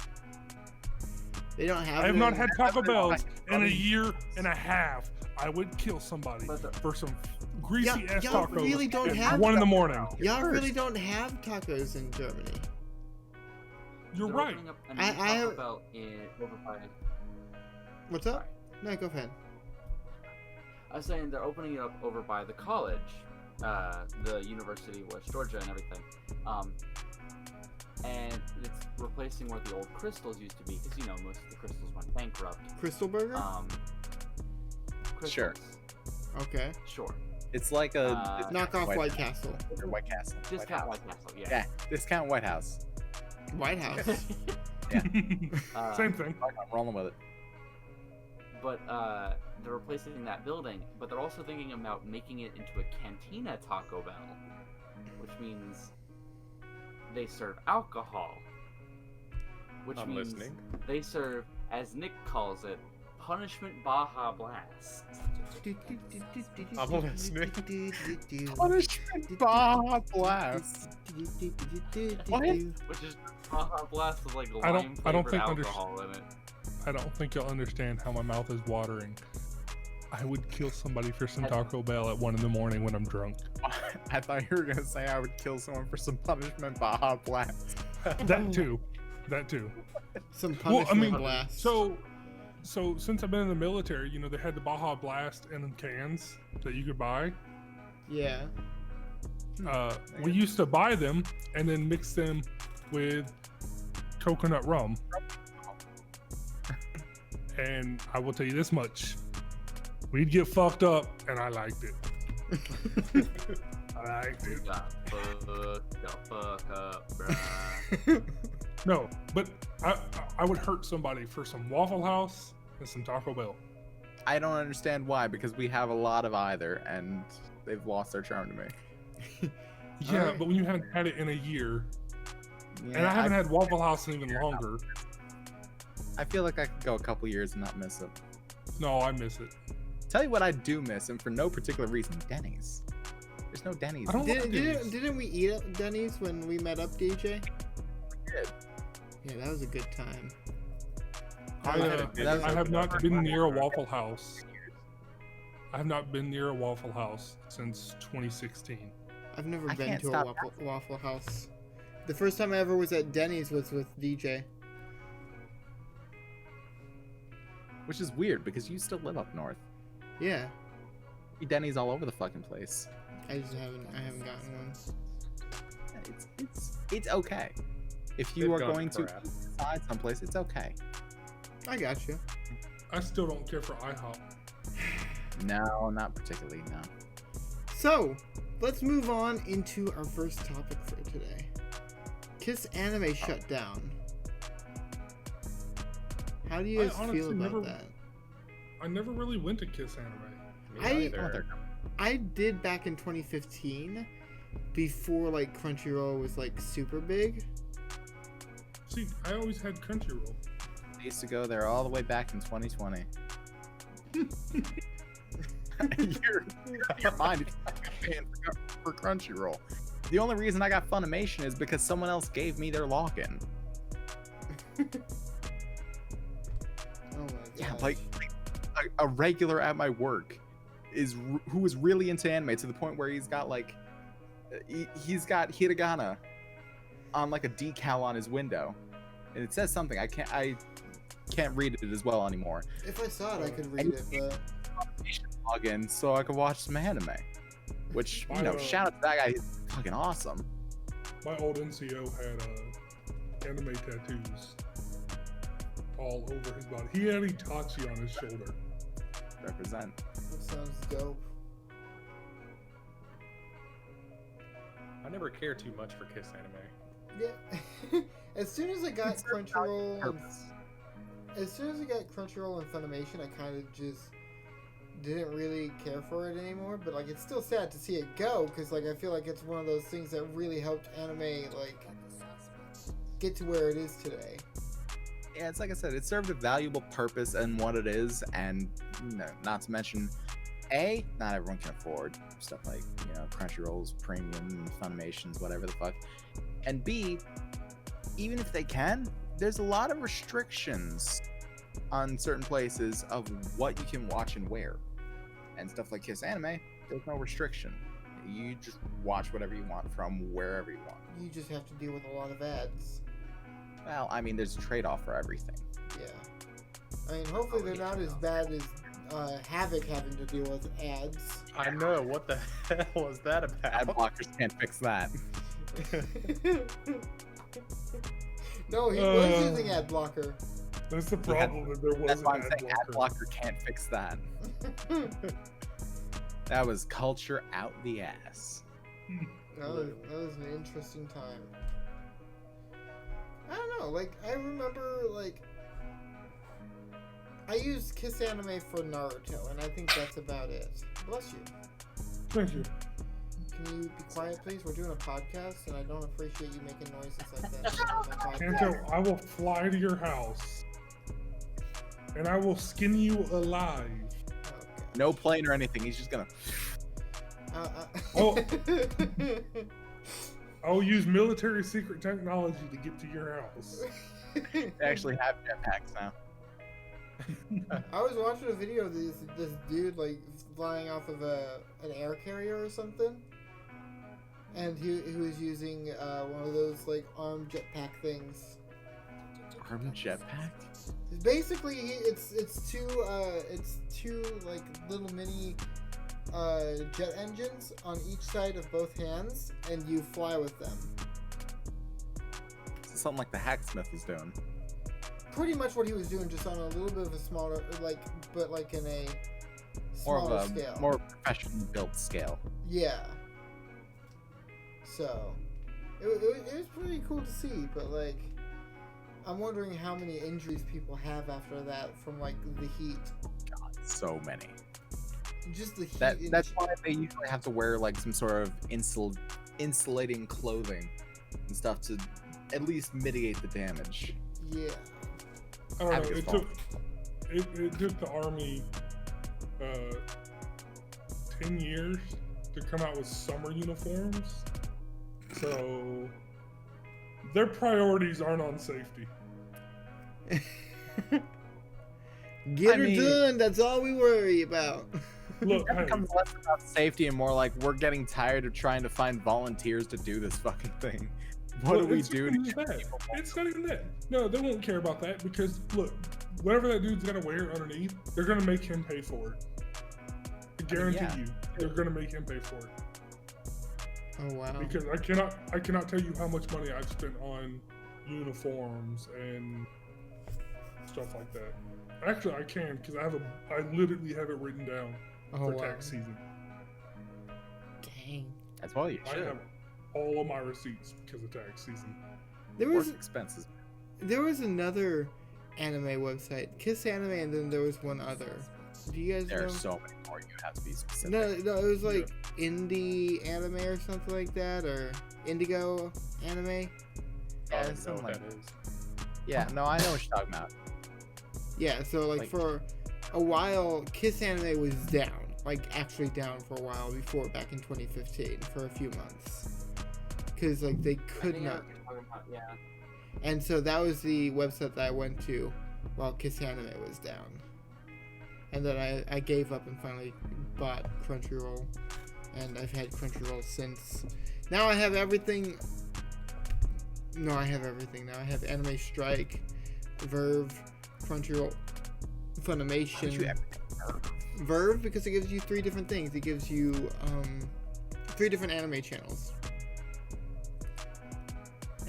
They don't have I have them. not had Taco Bells in a year and a half. I would kill somebody But the- for some greasy ass y'all tacos really don't at have 1 in the morning. Y'all really don't have tacos in Germany. You're They're right. opening up a new I Taco have- Bell over by. What's up? No, go ahead. I was saying they're opening it up over by the college, the University of West Georgia and everything. And it's replacing where the old Crystals used to be, because you know most of the Crystals went bankrupt. Crystal Burger? Crystals. Sure. Okay. Sure. It's like a Uh, Knock off White Castle. or White Castle. Discount White Castle, yeah. Yeah, discount White House. White House. Same thing. I'm rolling with it. But they're replacing that building, but they're also thinking about making it into a cantina Taco Bell, which means they serve alcohol. Which I'm means listening. they serve, as Nick calls it, Punishment Baja Blast. I'm listening. Punishment Baja Blast. What? Which is Baja Blast with like I don't lime flavored think alcohol in it. I don't think you'll understand how my mouth is watering. I would kill somebody for some Taco Bell at 1 in the morning when I'm drunk. I thought you were gonna say I would kill someone for some punishment Baja Blast. That too. That too. Some Well, punishment I mean, blast. So since I've been in the military, you know, they had the Baja Blast in cans that you could buy. Yeah. We used to buy them and then mix them with coconut rum. And I will tell you this much. We'd get fucked up and I liked it. I liked it. Got fucked the fuck up, bruh. No, but I would hurt somebody for some Waffle House and some Taco Bell. I don't understand why, because we have a lot of either, and they've lost their charm to me. Yeah, Alright. but when you haven't had it in a year, Yeah, and I haven't had Waffle House in even longer. I feel like I could go a couple years and not miss it. No, I miss it. Tell you what I do miss, and for no particular reason, Denny's. There's no Denny's. I don't like Denny's. Didn't we eat at Denny's when we met up, DJ? did. Yeah, that was a good time. I have not been near a Waffle House. I have not been near a Waffle House since 2016. I've never I been can't to a stop Waffle House. The first time I ever was at Denny's was with DJ. Which is weird, because you still live up north. Yeah, Denny's all over the fucking place. I haven't gotten one. It's okay. If you They've are gone going to crap. decide someplace, it's okay. I got you. I still don't care for IHOP. No, not particularly, no. So, let's move on into our first topic for today. KissAnime shut down. How do you I guys feel honestly about never- that? I never really went to KissAnime. Me I- neither. I did back in 2015, before like Crunchyroll was like super big. See, I always had Crunchyroll. I used to go there all the way back in 2020. Your mind is paying for Crunchyroll. The only reason I got Funimation is because someone else gave me their login. Oh my Yeah, gosh. like a regular at my work who is really into anime to the point where he's got like he's got hiragana on like a decal on his window, and it says something. I can't read it as well anymore. If I saw it, I could read it, but Login so I could watch some anime, which shout out to that guy. He's fucking awesome. My old NCO had anime tattoos all over his body. He had Itachi on his shoulder. Represent. That sounds dope. I never cared too much for KissAnime. Yeah. As soon as I got It's their Crunchyroll, purpose. as soon as I got Crunchyroll and Funimation, I kind of just didn't really care for it anymore. But like, it's still sad to see it go because like I feel like it's one of those things that really helped anime like get to where it is today. Yeah, it's like I said, it served a valuable purpose in what it is, and not to mention, not everyone can afford stuff like Crunchyroll's premium, Funimation's, whatever the fuck, and B, even if they can, there's a lot of restrictions on certain places of what you can watch and where, and stuff like KissAnime, there's no restriction. You just watch whatever you want from wherever you want. You just have to deal with a lot of ads. Well, I mean, there's a trade-off for everything. Yeah. I mean, hopefully they're not as bad as Havoc having to deal with ads. I know, what the hell was that about? Ad blockers can't fix that. No, he was using ad blocker. That's the problem. That there was That's an why I'm ad saying ad blocker can't fix that. That was culture out the ass. That was an interesting time. I don't know, like, I remember, like, I used KissAnime for Naruto, and I think that's about it. Bless you. Thank you. Can you be quiet, please? We're doing a podcast, and I don't appreciate you making noises like that on my podcast. Kanto, I will fly to your house, and I will skin you alive. Okay. No plane or anything. He's just gonna. Oh. I'll use military secret technology to get to your house. They actually have jetpacks now. I was watching a video of this dude like flying off of an air carrier or something, and he was using one of those like armed jetpack things. Armed jetpack? Basically, it's two like little mini jet engines on each side of both hands, and you fly with them. So something like the hacksmith is doing. Pretty much what he was doing, just on a little bit of a smaller, but in a More smaller of a scale. more professionally built scale. Yeah. So, it was pretty cool to see, but like, I'm wondering how many injuries people have after that from like the heat. God, so many. Just the heat. That's why they usually have to wear like some sort of insulating clothing and stuff to at least mitigate the damage. Yeah. I don't know. Having a It fall. took the army 10 years to come out with summer uniforms, so their priorities aren't on safety. Get I mean- done. That's all we worry about. Look, That hey, becomes less about safety and more like we're getting tired of trying to find volunteers to do this fucking thing. What look, do we it's do not to even get that. people? It's not even that. No, they won't care about that because look, whatever that dude's gonna wear underneath, they're gonna make him pay for it. I guarantee yeah. you, they're gonna make him pay for it. Oh wow. Because I cannot tell you how much money I've spent on uniforms and stuff like that. Actually, I can because I literally have it written down for tax season. Dang. That's why you I should. have all of my receipts because of tax season. There Work was expenses. another anime website, KissAnime, and then there was one other. Do you guys There know? are so many more. You have to be specific. No, it was like indie anime or something like that, or Indigo anime. I Yeah, don't know something what like that is. Yeah, no, I know what you're talking about. Yeah, so like Like- for a while, KissAnime was down, like actually down for a while before, back in 2015, for a few months, because like they could I think I not. know what you're talking about, yeah. And so that was the website that I went to while KissAnime was down. And then I gave up and finally bought Crunchyroll. And I've had Crunchyroll since. Now I have everything. No, I have everything now. I have Anime Strike, Verve, Crunchyroll, How did you Funimation. ever- Verve, because it gives you 3 different things. It gives you 3 different anime channels.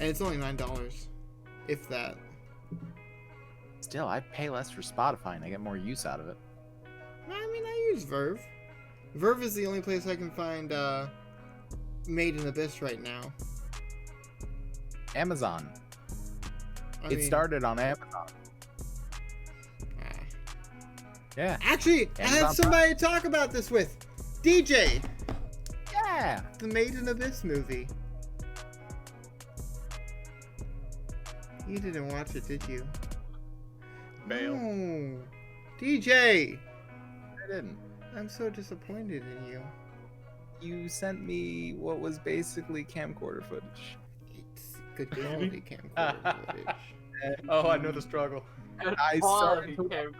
And it's only $9. if that. Still, I pay less for Spotify and I get more use out of it. I mean, I use Verve. Verve is the only place I can find Made in Abyss right now. Amazon. I It mean, started on Amazon. ah. Yeah. Actually, I have Amazon somebody to talk about this with. DJ, Yeah. the Made in Abyss movie. You didn't watch it, did you? Bail. No. DJ, I didn't. I'm so disappointed in you. You sent me what was basically camcorder footage. It's good quality camcorder footage. Oh, I know the struggle. I Quality started to- camcorder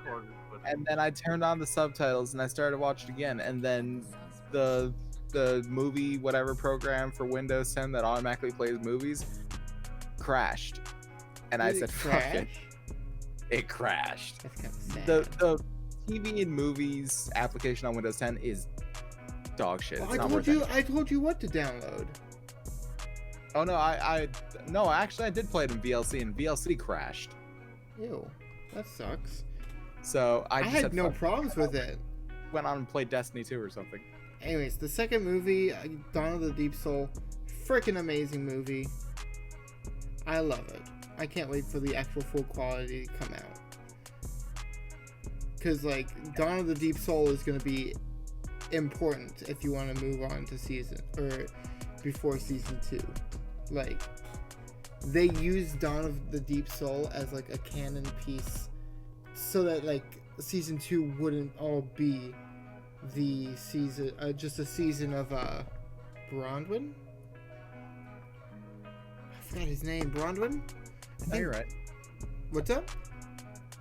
footage. And then I turned on the subtitles and I started watching again. And then the movie whatever program for Windows 10 that automatically plays movies crashed. And I Did said, it "Fuck it." crash? It crashed. That's kind of sad. The TV and movies application on Windows 10 is dog shit. Well, It's I not told worth you. it. I told you what to download. Oh no, no, actually I did play it in VLC and VLC crashed. Ew, that sucks. So I I just had said, no "Fuck it." problems with it. Went on and played Destiny 2 or something. Anyways, the second movie, Dawn of the Deep Soul, freaking amazing movie. I love it. I can't wait for the actual full quality to come out. Cause like Dawn of the Deep Soul is gonna be important if you want to move on to season or before season 2. Like they used Dawn of the Deep Soul as like a canon piece, so that like season 2 wouldn't all be the season, just a season of Bronwyn. I forgot his name. Bronwyn. No, you're right. What's up?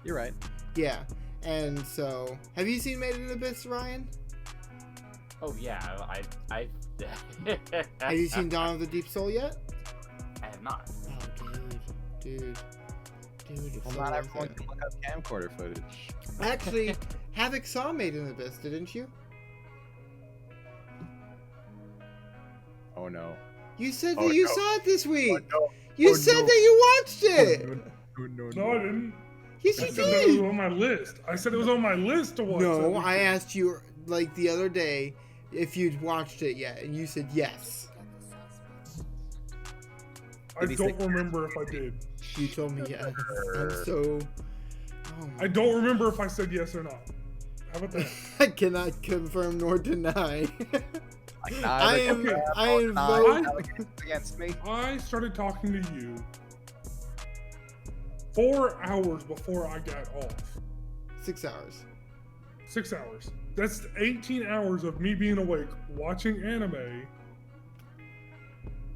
You're right. Yeah. And so, have you seen Made in Abyss, Ryan? Oh yeah, I Have you seen Dawn of the Deep Soul yet? I have not. Oh, dude, it's Well, so not worth everyone it. can look up camcorder footage. Actually, Havoc saw Made in Abyss, didn't you? Oh no. You said that Oh, you no. saw it this week. no. You Oh, said no. that you watched it. No, I didn't. Yes, I you said that it was did. on my list. I said it was on my list to watch. No, that I weekend. asked you like the other day if you'd watched it yet, and you said yes. I Did he don't say- remember if I did. You told me yes. I'm so. Oh my I don't remember if I said yes or not. How about that? I cannot confirm nor deny. Like, I am. neither I can invoke. allegations against me. I started talking to you 4 hours before I got off. 6 hours. 6 hours. That's 18 hours of me being awake, watching anime,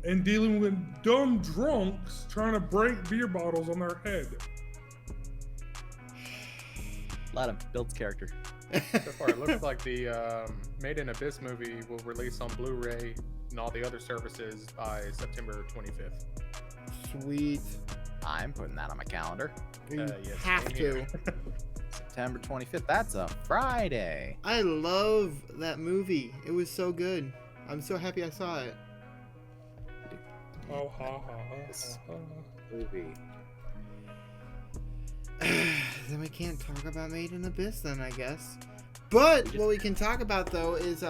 and dealing with dumb drunks trying to break beer bottles on their head. Let him. Builds character. So far, it looks like the Made in Abyss movie will release on Blu-ray and all the other services by September 25th. Sweet. I'm putting that on my calendar. You Yes, have same to. here. September 25th. That's a Friday. I love that movie. It was so good. I'm so happy I saw it. Oh, ha, ha, ha, ha. Movie. Then we can't talk about Made in Abyss then, I guess. But what we can talk about though is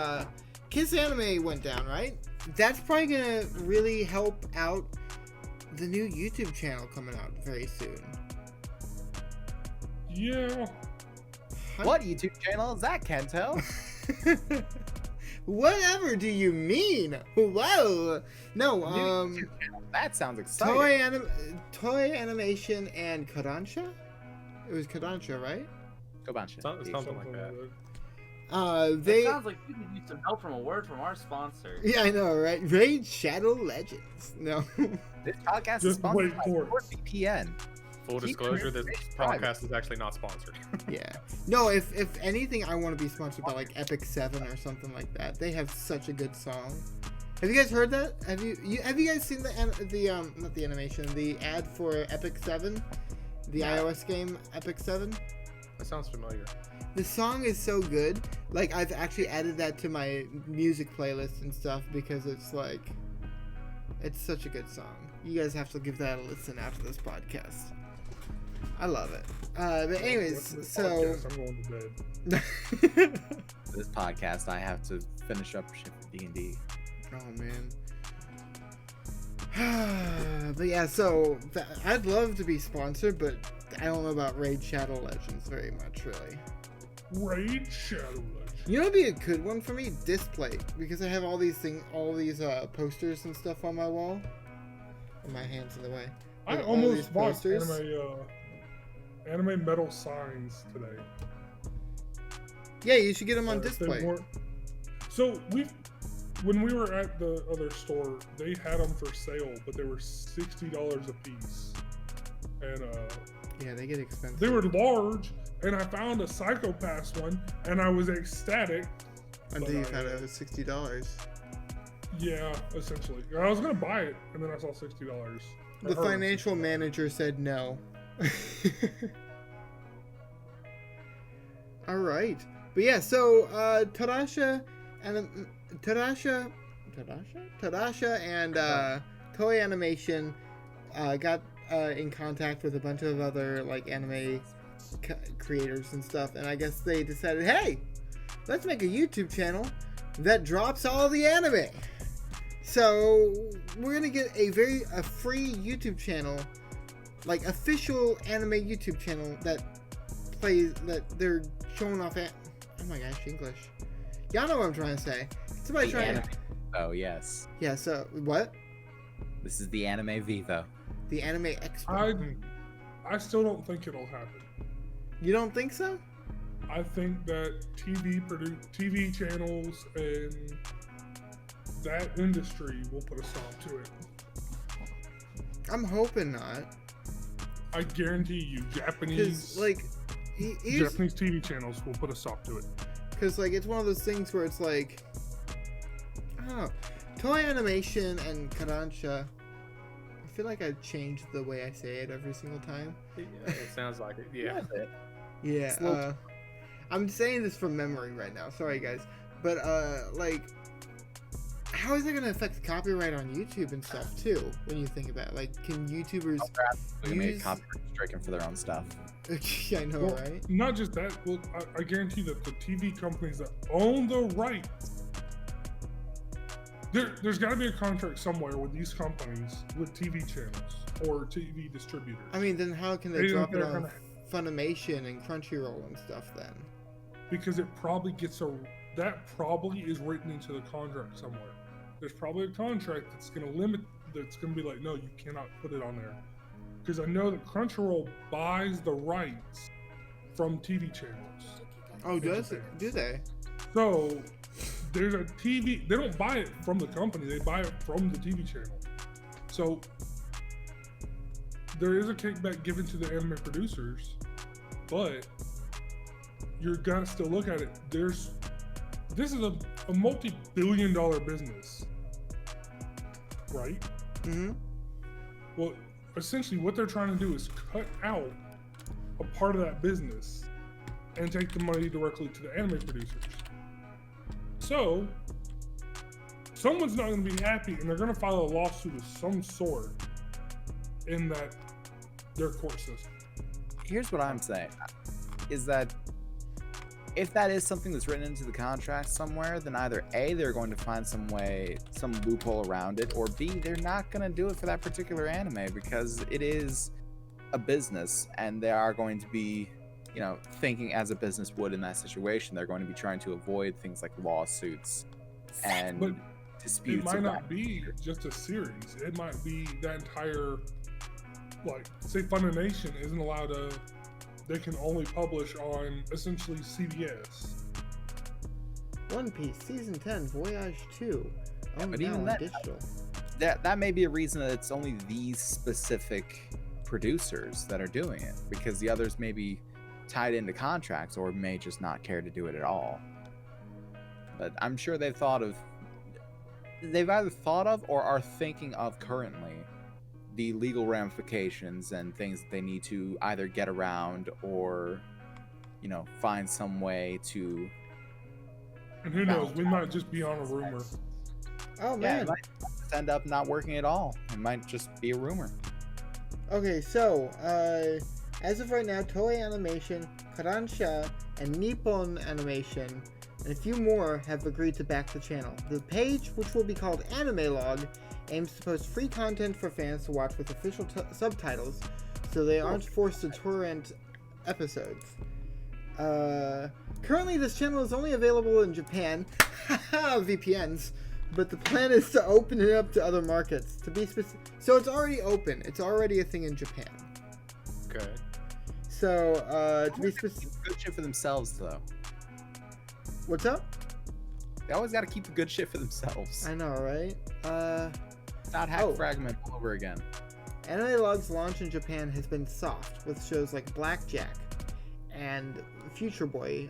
KissAnime went down, right? That's probably gonna really help out the new YouTube channel coming out very soon. Yeah. What YouTube channel is that, Kento? Whatever do you mean? Whoa! No, New YouTube channel. That sounds exciting. Toy Animation and Kodansha? It was Kodansha, right? Kobansha. Something like that. They. It sounds like you could use some help from a word from our sponsor. Yeah, I know, right? Raid Shadow Legends. No. This podcast is Just sponsored wait by for it. NordVPN. Full Keep disclosure, your this information private. podcast is actually not sponsored. Yeah. No, if anything, I want to be sponsored by like Epic 7 or something like that. They have such a good song. Have you guys heard that? Have you guys seen the not the animation, the ad for Epic 7, the iOS game Epic 7? That sounds familiar. The song is so good. Like I've actually added that to my music playlist and stuff because it's like it's such a good song. You guys have to give that a listen after this podcast. I love it. But anyways, so Podcast, I'm going to bed. This podcast, I have to finish up shit for D&D. Oh man. But yeah, so I'd love to be sponsored, but I don't know about Raid Shadow Legends very much, really. Raid Shadow Legends. You know, what'd be a good one for me? Display, because I have all these posters and stuff on my wall. And my hand's in the way. I With all these almost bought posters. anime metal signs today. Yeah, you should get them on If they display. weren't- So when we were at the other store, they had them for sale, but they were $60 a piece, and Yeah, they get expensive. they were large. And I found a Psycho-Pass one, and I was ecstatic. Until you but found out it was $60. Yeah, essentially. I was gonna buy it, and then I saw $60. The financial manager said no. All right, but yeah, so Tadasha and Toei Animation got in contact with a bunch of other like anime creators and stuff, and I guess they decided, hey, let's make a YouTube channel that drops all the anime. So we're gonna get a free YouTube channel, like official anime YouTube channel that they're showing off. Oh my gosh, English! Y'all know what I'm trying to say. Somebody The trying anime. to. Oh yes, Yeah. So what? this is the Anime Vivo. The Anime Expo. I still don't think it'll happen. You don't think so? I think that TV channels and that industry will put a stop to it. I'm hoping not. I guarantee you, Because like, Japanese TV channels will put a stop to it. because like it's one of those things where it's like, I don't know, Toei Animation and Kodansha. I feel like I changed the way I say it every single time. Yeah, it sounds like it. Yeah. Yeah, Slow- I'm saying this from memory right now. Sorry, guys, but like, how is it gonna affect copyright on YouTube and stuff too? When you think about it? Like, can YouTubers? They made Use- copyright stricken for their own stuff. Yeah, I know, Well, right? Not just that, well, I guarantee that the TV companies that own the rights, there's got to be a contract somewhere with these companies with TV channels or TV distributors. I mean, then how can they They- drop it they're on gonna- Funimation and Crunchyroll and stuff then? Because it probably that probably is written into the contract somewhere. There's probably a contract that's going to limit, that's going to be like, no, you cannot put it on there. Because I know that Crunchyroll buys the rights from TV channels. Oh, does Japan. it? Do they? So there's a TV, they don't buy it from the company, they buy it from the TV channel. So there is a kickback given to the anime producers, but you're gonna still look at it. This is a multi-billion-dollar business, right? Mm-hmm. Well, essentially what they're trying to do is cut out a part of that business and take the money directly to the anime producers. So someone's not going to be happy, and they're going to file a lawsuit of some sort in their court system. Here's what I'm saying, is that if that is something that's written into the contract somewhere, then either A, they're going to find some loophole around it, or B, they're not going to do it for that particular anime because it is a business and they are going to be, thinking as a business would in that situation. They're going to be trying to avoid things like lawsuits and But disputes. it might about- not be just a series. It might be that entire, like, say Funimation isn't allowed to, they can only publish on essentially CBS. One Piece Season 10 Voyage 2. Oh, but now even on that- digital. That may be a reason that it's only these specific producers that are doing it, because the others may be tied into contracts or may just not care to do it at all. But I'm sure they've either thought of or are thinking of currently the legal ramifications and things that they need to either get around or, find some way to. And who knows, we might just be on a rumor. Oh Yeah, man, just end up not working at all. It might just be a rumor. Okay, so as of right now, Toei Animation, Kodansha, and Nippon Animation, and a few more have agreed to back the channel. The page, which will be called Anime Log, aims to post free content for fans to watch with official subtitles, so they aren't forced to torrent episodes. Currently, this channel is only available in Japan, VPNs, but the plan is to open it up to other markets. To be specific, so it's already open. It's already a thing in Japan. Okay. So to be specific, Good shit for themselves, though. what's up? They always got to keep the good shit for themselves. I know, right? Not hack fragment all over again. Anime Log's launch in Japan has been soft, with shows like Blackjack and Future Boy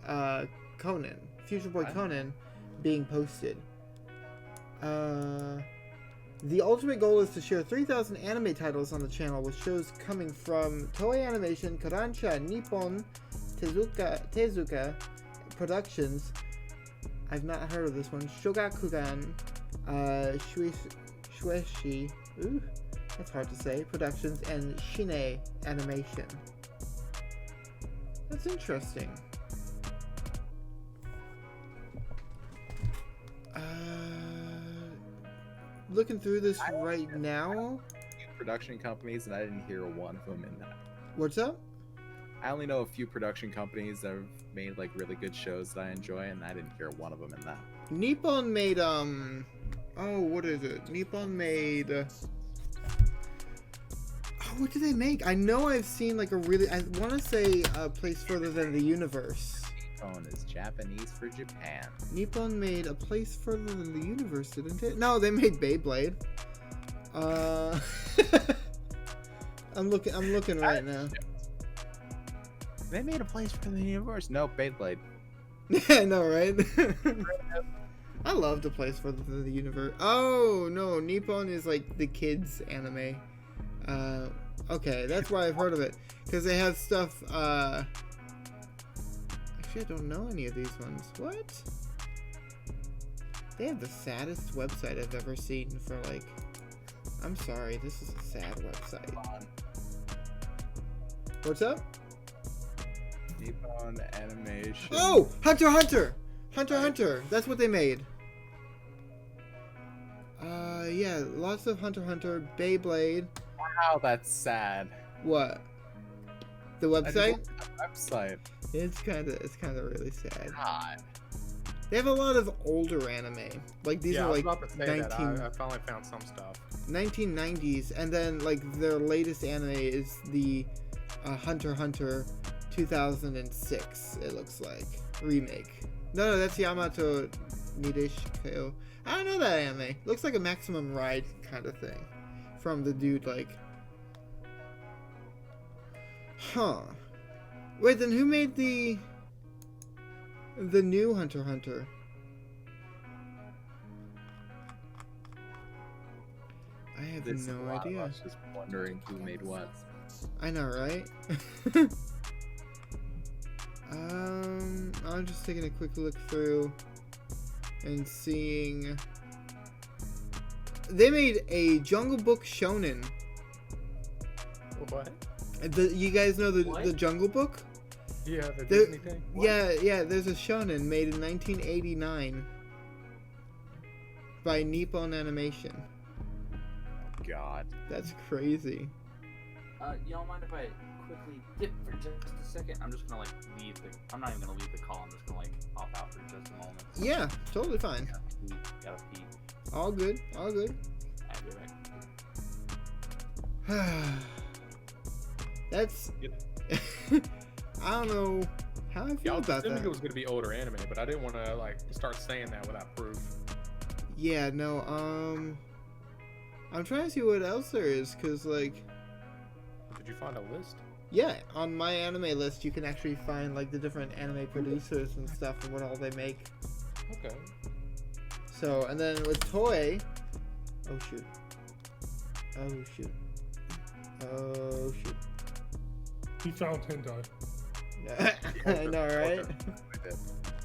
Conan being posted. The ultimate goal is to share 3,000 anime titles on the channel, with shows coming from Toei Animation, Kodansha, Nippon, Tezuka Productions. I've not heard of this one. Shogakukan, Shueshi, ooh, that's hard to say, Productions, and Shine Animation. That's interesting. Looking through this right now. Production companies, and I didn't hear one of them in that. What's up? I only know a few production companies that have made like really good shows that I enjoy, and I didn't hear one of them in that. Nippon made oh, what is it? Nippon made oh, what did they make? I know I've seen like a really, I want to say A Place Further Than the Universe. Nippon is Japanese for Japan. Nippon made A Place Further Than the Universe, didn't it? No, they made Beyblade. I'm looking right now. They made A Place for the Universe. No, Beyblade. I know, right? I loved A Place Further Than the Universe. Oh no, Nippon is like the kids anime. Okay, that's why I've heard of it, because they have stuff. Actually, I don't know any of these ones. What? They have the saddest website I've ever seen for like. I'm sorry, this is a sad website. What's up? Nippon Animation. Oh, Hunter x Hunter! Hunter x Hunter! That's what they made. Yeah, lots of Hunter x Hunter, Beyblade. Wow, that's sad. What? The website? Website. It's kind of really sad. God. They have a lot of older anime. Like these Yeah, are I was like about to say that. I finally found some stuff. 1990s, and then like their latest anime is the Hunter x Hunter 2006. It looks like remake. No, that's Yamato Nideshiko. I don't know that anime. Looks like a Maximum Ride kind of thing from the dude. Like, huh? Wait, then who made the new Hunter x Hunter? I have no idea. I was just wondering who made what. I know, right? I'm just taking a quick look through and seeing. They made a Jungle Book shonen. What? You guys know the What? Jungle Book? Yeah, the There- Disney thing? Yeah. There's a shonen made in 1989 by Nippon Animation. God. That's crazy. Y'all mind if I quickly dip for just a second? I'm just gonna like leave the. I'm not even gonna leave the call. I'm just gonna like hop out for just a moment. Yeah, totally fine. Gotta pee. All good. All good. I'll be right. That's. I don't know how I Yeah, feel I was about assuming that. it was gonna be older anime, but I didn't want to like start saying that without proof. Yeah, no, I'm trying to see what else there is, cause like, Did you find a list? yeah, on my anime list you can actually find like the different anime producers and stuff and what all they make. Okay. So, and then with Toei, oh shoot, He found hentai. I know, right?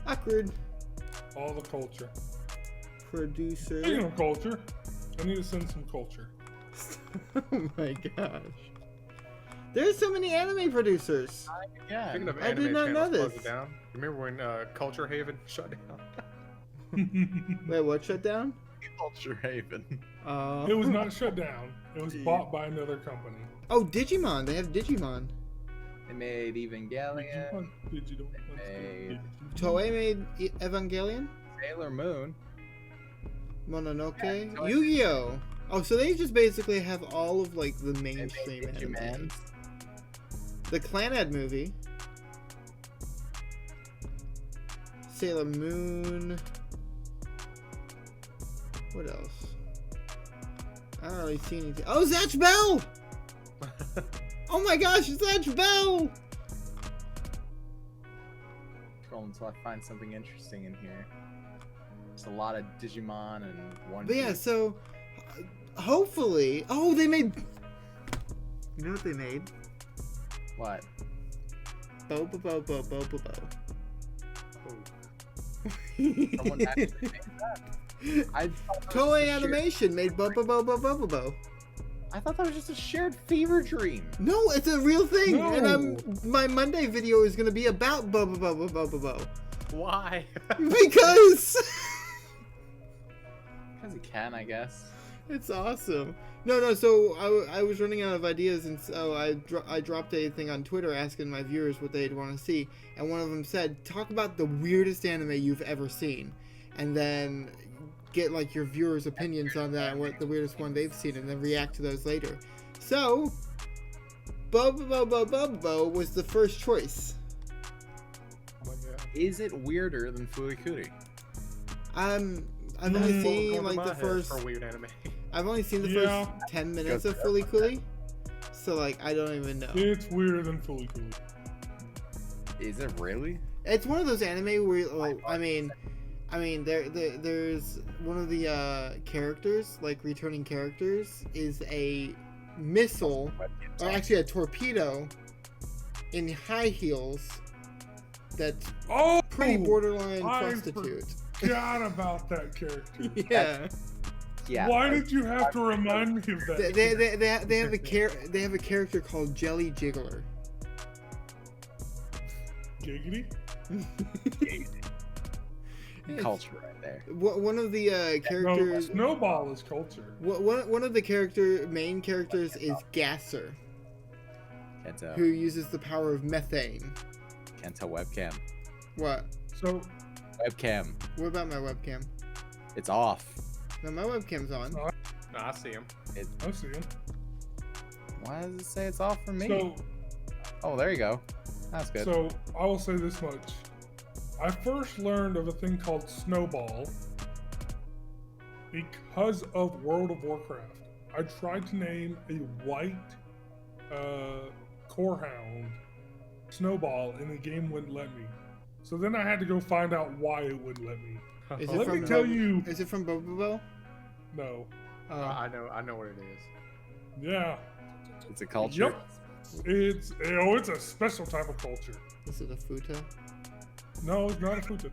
Awkward. All the culture. Producer. Speaking of culture, I need to send some culture. Oh my gosh. There's so many anime producers. Yeah. Speaking of I did anime not know channels closing this. down, remember when Culture Haven shut down? Wait, what shut down? Culture Haven. It was not shut down. It was bought by another company. Oh, Digimon. They have Digimon. They made Evangelion. Hey. Toei made Evangelion? Sailor Moon. Mononoke? Toei. Yu-Gi-Oh! Oh, so they just basically have all of like the mainstream They made anime. Digimon. The Clanad movie. Sailor Moon. What else? I don't really see anything. Oh, Zatch Bell! Oh my gosh, Zatch Bell! Scroll until I find something interesting in here. There's a lot of Digimon and One But yeah, Piece. so hopefully. Oh, they made. You know what they made? What? Bo bo bo bo bo bo bo. Someone actually made that? I thought that was Toei just a Animation made bo bo bo bo bo bo bo. I thought that was just a shared fever dream. No, it's a real thing, No. and my Monday video is gonna be about bo bo bo bo bo bo bo. Why? Because Because he can, I guess. it's awesome. No. So I was running out of ideas, and so I dropped a thing on Twitter asking my viewers what they'd want to see, and one of them said, "Talk about the weirdest anime you've ever seen," and then get like your viewers' opinions on that and what the weirdest one they've seen, and then react to those later. So, Bo Bo Bo Bo Bo Bo was the first choice. Oh my god. Is it weirder than Furikuri? I've only Going seen to like my the head first. for weird anime. I've only seen the Yeah. first 10 minutes of Fully Cooley, so like I don't even know. It's weirder than Fully Cool. Is it really? It's one of those anime where, well, I mean, there's one of the characters, like returning characters, is a missile, or actually a torpedo, in high heels. That's Oh, pretty borderline I prostitute. forgot about that character. Yeah, Yeah. Why did you have to remind me of that? they have a character called Jelly Jiggler. Giggity? Culture right there. One of the No, characters. Snowball is culture. One of the main characters is Gasser, Can't tell. who uses the power of methane. Can't tell webcam. What? So, Webcam. What about my webcam? It's off. No, my webcam's on. No, I see him. I see him. Why does it say it's off for me? So, Oh, there you go. That's good. so I will say this much. I first learned of a thing called Snowball because of World of Warcraft. I tried to name a white corehound Snowball, and the game wouldn't let me. So then I had to go find out why it wouldn't let me. Is Let me tell you. Is it from Bobobo? No. I know what it is. Yeah. It's a culture. Yep. It's a special type of culture. Is it a futa? No, it's not a futa.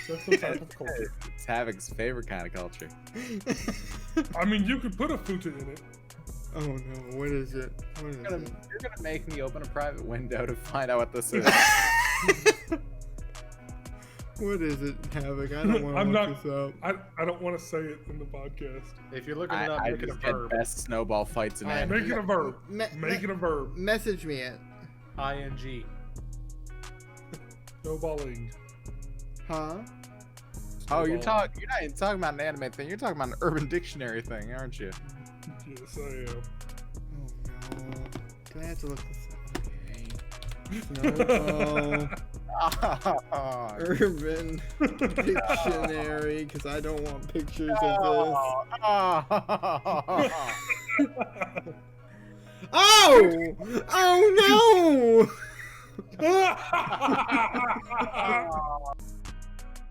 That's the type of culture. It's Havoc's favorite kind of culture. I mean, you could put a futa in it. Oh no! What is it? What is You're gonna, it? you're gonna make me open a private window to find out what this is. What is it, Havoc? I don't want I'm to not- look this up. I don't want to say it in the podcast. If you're looking it up, I make it a just get verb. best snowball fights in Alright, anime. Make it a verb. Me- Make it a verb. Message me it. ing. Snowballing. Huh? Oh, you're Snowball. not even talking about an anime thing. You're talking about an Urban Dictionary thing, aren't you? Yes, I am. Oh no! Do I have to look this up? Okay. Snowball Urban Dictionary, because I don't want pictures of this. Oh! Oh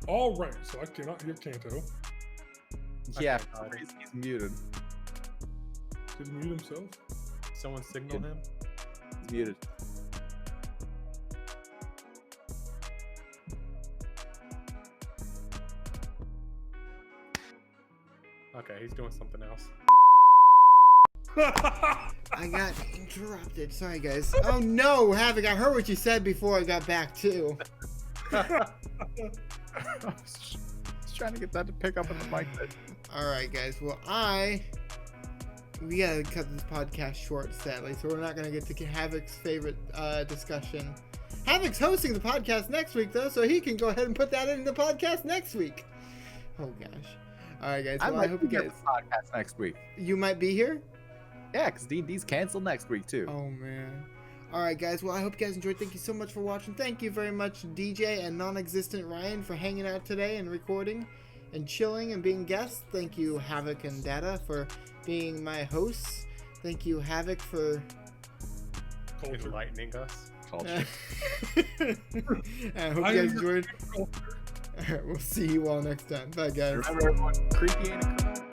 All right, so I cannot hear Kanto. Yeah, Okay, he's muted. Did he mute himself? Someone signal him. He's muted. Okay, he's doing something else. I got interrupted. Sorry, guys. Oh no, Havoc! I heard what you said before I got back too. I was just trying to get that to pick up on the mic. All right, guys. Well, we gotta cut this podcast short, sadly, so we're not gonna get to Havoc's favorite discussion. Havoc's hosting the podcast next week, though, so he can go ahead and put that in the podcast next week. Oh gosh. All right, guys. Well, I hope you guys. Podcast next week. You might be here. Yeah, because D&D's canceled next week too. Oh man. All right, guys. Well, I hope you guys enjoyed. Thank you so much for watching. Thank you very much, DJ and non-existent Ryan, for hanging out today and recording and chilling and being guests. Thank you, Havoc and Data, for being my hosts. Thank you, Havoc, for Enlightening us. Culture. I hope you guys enjoyed. All right, we'll see you all next time. Bye, guys. Remember, everyone, creepy ain't a creep.